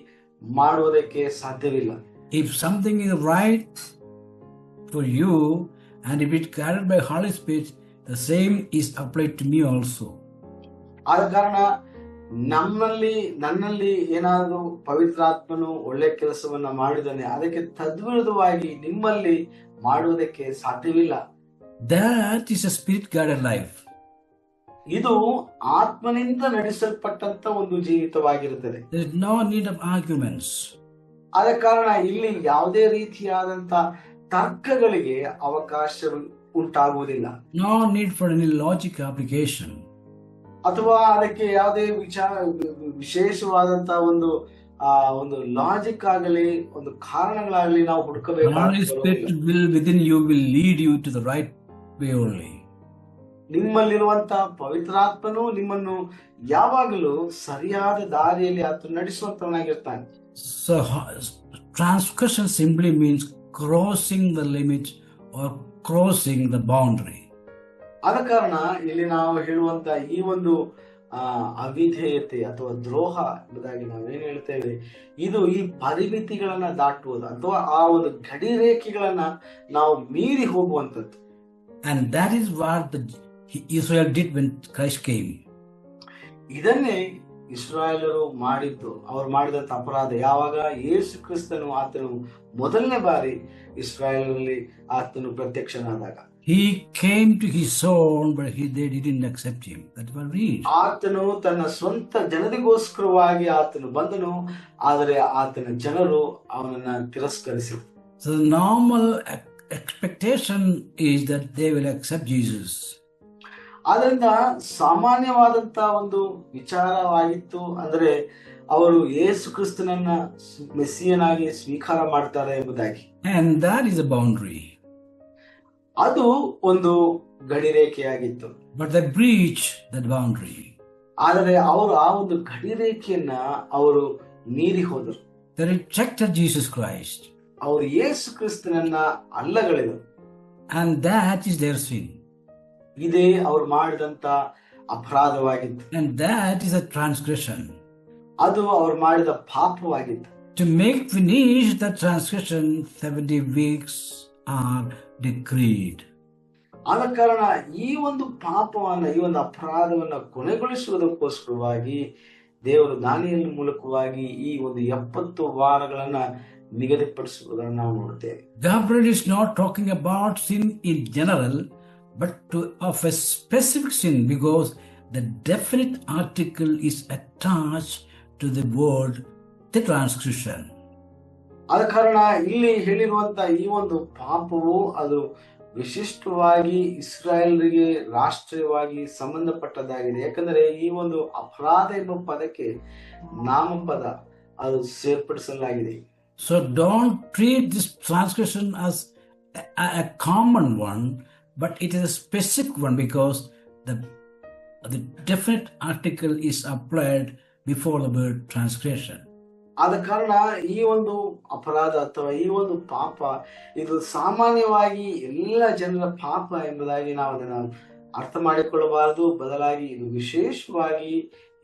ಮಾಡುವುದಕ್ಕೆ ಸಾಧ್ಯವಿಲ್ಲ. If something is right for you and if it's guided by Holy Spirit, the same is applied to me also. ಆದ ಕಾರಣ ನನ್ನಲ್ಲಿ ಏನಾದರೂ ಪವಿತ್ರಾತ್ಮನು ಒಳ್ಳೆ ಕೆಲಸವನ್ನ ಮಾಡಿದಾನೆ, ಅದಕ್ಕೆ ತದ್ವಿರುದ್ಧವಾಗಿ ನಿಮ್ಮಲ್ಲಿ ಮಾಡುವುದಕ್ಕೆ ಸಾಧ್ಯವಿಲ್ಲ. That is a spirit guided life. ಇದು ಆತ್ಮನಿಂದ ನಡೆಸಲ್ಪಟ್ಟಂತ ಒಂದು ಜೀವಿತವಾಗಿರುತ್ತದೆ. There is no need of arguments. ಆದ ಕಾರಣ ಇಲ್ಲಿ ಯಾವುದೇ ರೀತಿಯಾದಂತ ತರ್ಕಗಳಿಗೆ ಅವಕಾಶ ಉಂಟಾಗುವುದಿಲ್ಲ. No need for any logic application. ಅಥವಾ ಅದಕ್ಕೆ ಯಾವುದೇ ವಿಶೇಷವಾದಂತಹ ಒಂದು ಲಾಜಿಕ್ ಆಗಲಿ, ಒಂದು ಕಾರಣಗಳಾಗಲಿ ನಾವು ಹುಡುಕಬೇಕು. Holy Spirit will within you will lead you to the right way only. ನಿಮ್ಮಲ್ಲಿರುವಂತ ಪವಿತ್ರಾತ್ಮನು ನಿಮ್ಮನ್ನು ಯಾವಾಗಲೂ ಸರಿಯಾದ ದಾರಿಯಲ್ಲಿ ಆತ ನಡೆಸುವಂತವನಾಗಿರ್ತಾನೆ. So transgression simply means crossing the limit or crossing the boundary. ಆದ ಕಾರಣ ಇಲ್ಲಿ ನಾವು ಹೇಳುವಂತ ಈ ಒಂದು ಅವಿಧೇಯತೆ ಅಥವಾ ದ್ರೋಹ ಎಂಬುದಾಗಿ ನಾವೇನ್ ಹೇಳ್ತೇವೆ, ಇದು ಈ ಪರಿಮಿತಿಗಳನ್ನ ದಾಟುವುದು ಅಥವಾ ಆ ಒಂದು ಗಡಿ ರೇಖೆಗಳನ್ನ ನಾವು ಮೀರಿ ಹೋಗುವಂಥದ್ದು. And that is what Israel did when Christ came. ಇದನ್ನೇ ಇಸ್ರಾಯೇಲರು ಮಾಡಿದ್ದು, ಅವ್ರು ಮಾಡಿದಂತ ಅಪರಾಧ. ಯಾವಾಗ ಯೇಸು ಕ್ರಿಸ್ತನು ಆತನು ಮೊದಲನೇ ಬಾರಿ ಇಸ್ರಾಯೇಲರಲ್ಲಿ ಆತನು ಪ್ರತ್ಯಕ್ಷನಾದಾಗ, he came to his own, but they didn't accept him. That's what we read. ಆತನು ತನ್ನ ಸ್ವಂತ ಜನರಿಗೋಸ್ಕರವಾಗಿ ಆತನು ಬಂದನು, ಆದರೆ ಆತನ ಜನರು ಅವನನ್ನ ತಿರಸ್ಕರಿಸಿದರು. So the normal expectation is that they will accept Jesus. ಆದ್ರಿಂದ ಸಾಮಾನ್ಯವಾದಂತ ಒಂದು ವಿಚಾರವಾಗಿತ್ತು, ಅಂದ್ರೆ ಅವರು ಯೇಸು ಕ್ರಿಸ್ತನನ್ನ ಮೆಸ್ಸಿಯನಾಗಿ ಸ್ವೀಕಾರ ಮಾಡ್ತಾರೆ ಎಂಬುದಾಗಿ. And that is a boundary. ಅದು ಒಂದು ಗಡಿರೇಖೆಯಾಗಿತ್ತು. But they breached that boundary. ಆದರೆ ಅವರು ಆ ಒಂದು ಗಡಿರೇಖೆಯನ್ನ ಅವರು ಮೀರಿ ಹೋದರು. They rejected Jesus Christ. ಅವರು ಯೇಸು ಕ್ರಿಸ್ತನನ್ನ ಅಲ್ಲಗಳೆದರು. And that is their sin. ಇದೇ ಅವರು ಮಾಡಿದಂತ ಅಪರಾಧವಾಗಿತ್ತು. And that is a transgression. ಅದು ಅವರು ಮಾಡಿದ ಪಾಪವಾಗಿತ್ತು. To make finish the transgression, 70 weeks are decreed. ಆದ ಕಾರಣ ಈ ಒಂದು ಪಾಪವನ್ನ, ಈ ಒಂದು ಅಪರಾಧವನ್ನ ಕೊನೆಗೊಳಿಸುವುದಕ್ಕೋಸ್ಕರವಾಗಿ ದೇವರು ದಾನಿಯೇಲನ ಮೂಲಕವಾಗಿ ಈ ಒಂದು 70 ವಾರಗಳನ್ನ ನಿಗದಿಪಡಿಸುವುದನ್ನು ನಾವು ನೋಡುತ್ತೇವೆ. Gabriel is not talking about sin in general, but of a specific sin, because the definite article is attached to the word, the transgression. ಆದ ಕಾರಣ ಇಲ್ಲಿ ಹೇಳಿರುವಂತ ಈ ಒಂದು ಪಾಪವು ಅದು ವಿಶಿಷ್ಟವಾಗಿ ಇಸ್ರಾಯೇಲರಿಗೆ ರಾಷ್ಟ್ರೀಯವಾಗಿ ಸಂಬಂಧಪಟ್ಟದ್ದಾಗಿದೆ. ಯಾಕಂದ್ರೆ ಈ ಒಂದು ಅಪರಾಧ ಎಂಬ ಪದಕ್ಕೆ ನಾಮಪದ ಅದು ಸೇರ್ಪಡಿಸಲಾಗಿದೆ. So don't treat this transgression as a common one, but it is a specific one, because the definite article is applied before the word transgression. ಆದ ಕಾರಣ ಈ ಒಂದು ಅಪರಾಧ ಅಥವಾ ಈ ಒಂದು ಪಾಪ ಇದು ಸಾಮಾನ್ಯವಾಗಿ ಎಲ್ಲ ಜನರ ಪಾಪ ಎಂಬುದಾಗಿ ನಾವು ಅದನ್ನು ಅರ್ಥ ಮಾಡಿಕೊಳ್ಳಬಾರದು. ಬದಲಾಗಿ ಇದು ವಿಶೇಷವಾಗಿ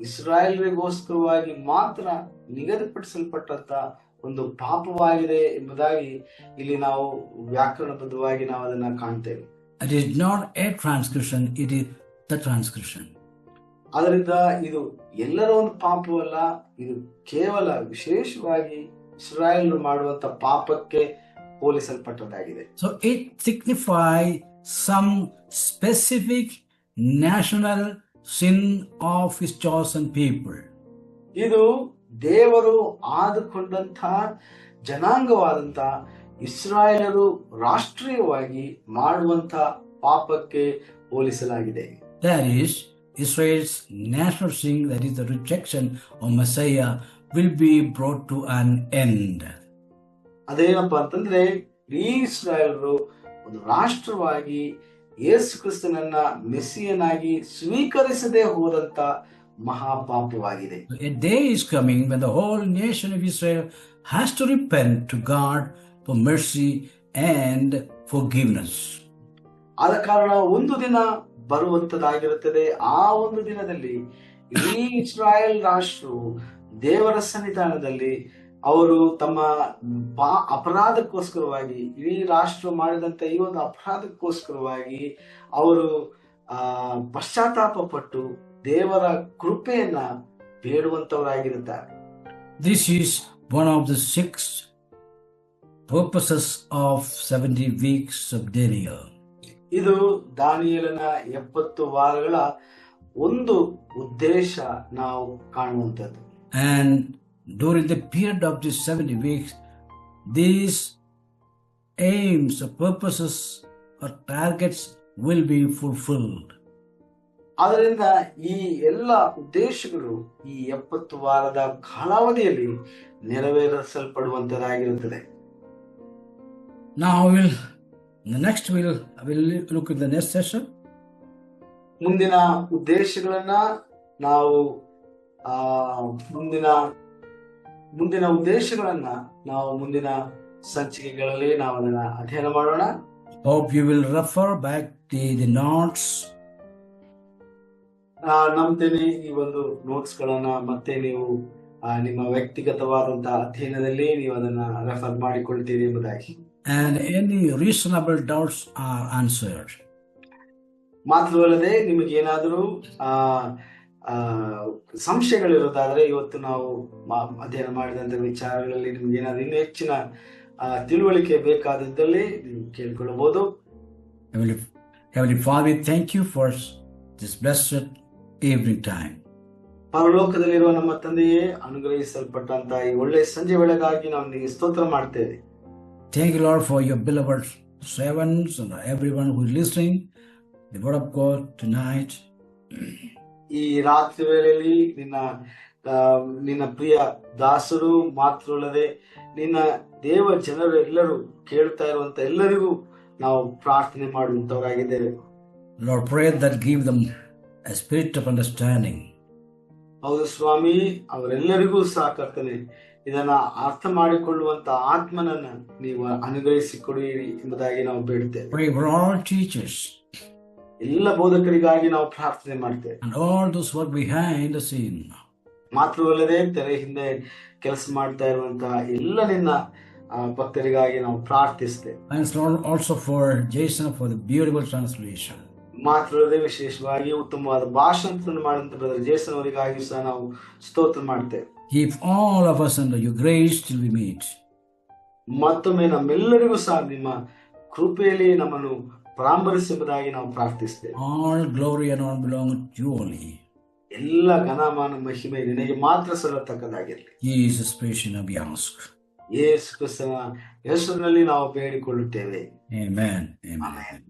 ಇಸ್ರಾಯೇಲರಿಗೋಸ್ಕರವಾಗಿ ಮಾತ್ರ ನಿಗದಿಪಡಿಸಲ್ಪಟ್ಟಂತ ಒಂದು ಪಾಪವಾಗಿದೆ ಎಂಬುದಾಗಿ ಇಲ್ಲಿ ನಾವು ವ್ಯಾಕರಣಬದ್ಧವಾಗಿ ನಾವು ಅದನ್ನ ಕಾಣ್ತೇವೆ. It is not a transgression, it is the transgression. ಅದರಿಂದ ಇದು ಎಲ್ಲರ ಒಂದು ಪಾಪವಲ್ಲ, ಇದು ಕೇವಲ ವಿಶೇಷವಾಗಿ ಇಸ್ರಾಯೇಲರು ಮಾಡುವಂತ ಪಾಪಕ್ಕೆ ಹೋಲಿಸಲ್ಪಟ್ಟದ್ದಾಗಿದೆ. So it signifies some specific national sin of his chosen people. ಇದು ದೇವರು ಆದುಕೊಂಡಂತ ಜನಾಂಗವಾದಂತ ಇಸ್ರಾಯೇಲರು ರಾಷ್ಟ್ರೀಯವಾಗಿ ಮಾಡುವಂತ ಪಾಪಕ್ಕೆ ಹೋಲಿಸಲಾಗಿದೆ. That is, Israel's national sin, that is the rejection of Messiah, will be brought to an end. ಅದೇನಪ್ಪ ಅಂತಂದ್ರೆ ಈ ಇಸ್ರಾಯೇಲರು ಒಂದು ರಾಷ್ಟ್ರವಾಗಿ ಯೇಸು ಕ್ರಿಸ್ತನನ್ನ ಮೆಸ್ಸಿಯನಾಗಿ ಸ್ವೀಕರಿಸದೆ ಹೋದಂತ ಮಹಾಪಾಪವಾಗಿದೆ. A day is coming when the whole nation of Israel has to repent to God for mercy and forgiveness. ಆದ ಕಾರಣ ಒಂದು ದಿನ ಬರುವಂತದಾಗಿರುತ್ತದೆ. ಆ ಒಂದು ದಿನದಲ್ಲಿ ಇಡೀ ಇಸ್ರಾಯೇಲ್ ರಾಷ್ಟ್ರವು ದೇವರ ಸನ್ನಿಧಾನದಲ್ಲಿ ಅವರು ತಮ್ಮ ಅಪರಾಧಕ್ಕೋಸ್ಕರವಾಗಿ, ಇಡೀ ರಾಷ್ಟ್ರ ಮಾಡಿದಂತ ಈ ಒಂದು ಅಪರಾಧಕ್ಕೋಸ್ಕರವಾಗಿ ಅವರು ಪಶ್ಚಾತ್ತಾಪ ಪಟ್ಟು ದೇವರ ಕೃಪೆಯನ್ನ ಬೇಡುವಂತವರಾಗಿರುತ್ತಾರೆ. This is one of the 6 purposes of 70 weeks of Daniel. ಇದು ದಾನಿಯೇಲನ 70 ವಾರಗಳ ಒಂದು ಉದ್ದೇಶ ನಾವು ಕಾಣುವಂಥದ್ದು. And during the period of these 70 weeks, these aims or purposes or targets will be fulfilled. ಆದ್ದರಿಂದ ಈ ಎಲ್ಲ ಉದ್ದೇಶಗಳು ಈ 70 ವಾರದ ಕಾಲಾವಧಿಯಲ್ಲಿ ನೆರವೇರಿಸಲ್ಪಡುವಂತದ್ದಾಗಿರುತ್ತದೆ. Now we'll look at the next session. ಮುಂದಿನ ಉದ್ದೇಶಗಳನ್ನ ನಾವು ಮುಂದಿನ ಉದ್ದೇಶಗಳನ್ನ ನಾವು ಮುಂದಿನ ಸಂಚಿಕೆಗಳಲ್ಲಿ ನಾವು ಅದನ್ನ ಅಧ್ಯಯನ ಮಾಡೋಣ. Hope you will refer back the notes. ನಂಬ್ತೇನೆ ಈ ಒಂದು ನೋಟ್ಸ್ ಗಳನ್ನ ಮತ್ತೆ ನೀವು ನಿಮ್ಮ ವ್ಯಕ್ತಿಗತವಾದಂತಹ ಅಧ್ಯಯನದಲ್ಲಿ ನೀವು ಅದನ್ನ ರೆಫರ್ ಮಾಡಿಕೊಳ್ತೀರಿ ಎಂಬುದಾಗಿ. And any reasonable doubts are answered. ಮಾತ್ರವಲ್ಲದೆ ನಿಮಗೇನಾದರೂ ಸಂಶಯಗಳಿರೋದಾದ್ರೆ ಇವತ್ತು ನಾವು ಅಧ್ಯಯನ ಮಾಡಿದಂತ ವಿಚಾರಗಳಲ್ಲಿ ನಿಮ್ಗೇನಾದ್ರೂ ಇನ್ನೂ ಹೆಚ್ಚಿನ ತಿಳುವಳಿಕೆ ಬೇಕಾದದ್ದಲ್ಲಿ ನೀವು ಕೇಳ್ಕೊಳ್ಳಬಹುದು. Heavenly Father, we thank you for this blessed evening time. ಪರಲೋಕದಲ್ಲಿರುವ ನಮ್ಮ ತಂದೆಯೇ, ಅನುಗ್ರಹಿಸಲ್ಪಟ್ಟಂತ ಈ ಒಳ್ಳೆ ಸಂಜೆ ವೇಳೆಗಾಗಿ ನಾವು ನಿಮಗೆ ಸ್ತೋತ್ರ ಮಾಡ್ತೇವೆ. Thank you, Lord, for your beloved servants and everyone who is listening the word of God tonight. ಈ ರಾತ್ರಿ ವೇಳೆಯಲ್ಲಿ ನಿನ್ನ ಪ್ರಿಯ ದಾಸರು ಮಾತ್ರವಲ್ಲದೆ ನಿನ್ನ ದೇವ ಜನರು ಎಲ್ಲರೂ ಕೇಳ್ತಾ ಇರುವಂತ ಎಲ್ಲರಿಗೂ ನಾವು ಪ್ರಾರ್ಥನೆ ಮಾಡುವಂತವರಾಗಿದ್ದೇವೆ. Lord, pray that give them a spirit of understanding. ಹೌದು ಸ್ವಾಮಿ, ಅವರೆಲ್ಲರಿಗೂ ಸಹ ಕರ್ತನೆ ಇದನ್ನ ಅರ್ಥ ಮಾಡಿಕೊಳ್ಳುವಂತ ಆತ್ಮನನ್ನ ನೀವು ಅನುಗ್ರಹಿಸಿಕೊಡಿರಿ ಎಂಬುದಾಗಿ ನಾವು ಬೇಡುತ್ತೇವೆ. Pray for all teachers. ಎಲ್ಲ ಬೋಧಕರಿಗಾಗಿ ನಾವು ಪ್ರಾರ್ಥನೆ ಮಾಡ್ತೇವೆ. And all those who are behind the scene. ಮಾತ್ರವಲ್ಲದೆ ತೆರೆ ಹಿಂದೆ ಕೆಲಸ ಮಾಡ್ತಾ ಇರುವಂತಹ ಎಲ್ಲ ನಿನ್ನ ಭಕ್ತರಿಗಾಗಿ ನಾವು ಪ್ರಾರ್ಥಿಸ್ತೇವೆ. Thanks Lord also for Jason for the beautiful translation. ಮಾತ್ರವಲ್ಲದೆ ವಿಶೇಷವಾಗಿ ಉತ್ತಮವಾದ ಭಾಷಣ ಮಾಡಿದಂತ ಬ್ರದರ್ ಜೇಸನ್ ಅವರಿಗಾಗಿ ಸಹ ನಾವು ಸ್ತೋತ್ರ ಮಾಡ್ತೇವೆ. Keep all of us under your grace till we meet. ಮತ್ತೊಮ್ಮೆ ನಮ್ಮೆಲ್ಲರಿಗೂ ಸಹ ನಿಮ್ಮ ಕೃಪೆಯಲ್ಲಿ ನಮ್ಮನ್ನು ಪರಾಂಬರಿಸುವುದಾಗಿ ನಾವು ಪ್ರಾರ್ಥಿಸ್ತೇವೆ. All glory and honor belong to you only. ಎಲ್ಲ ಘನಮಾನ ಮಹಿಮೆ ನಿನಗೆ ಮಾತ್ರ ಸಲ್ಲತಕ್ಕದಾಗಿರಲಿ. Jesus precious name we ask. ಯೇಸು ಕ್ರಿಸ್ತನ ಹೆಸರಿನಲ್ಲಿ ನಾವು ಬೇಡಿಕೊಳ್ಳುತ್ತೇವೆ. Amen. ಆಮೆನ್.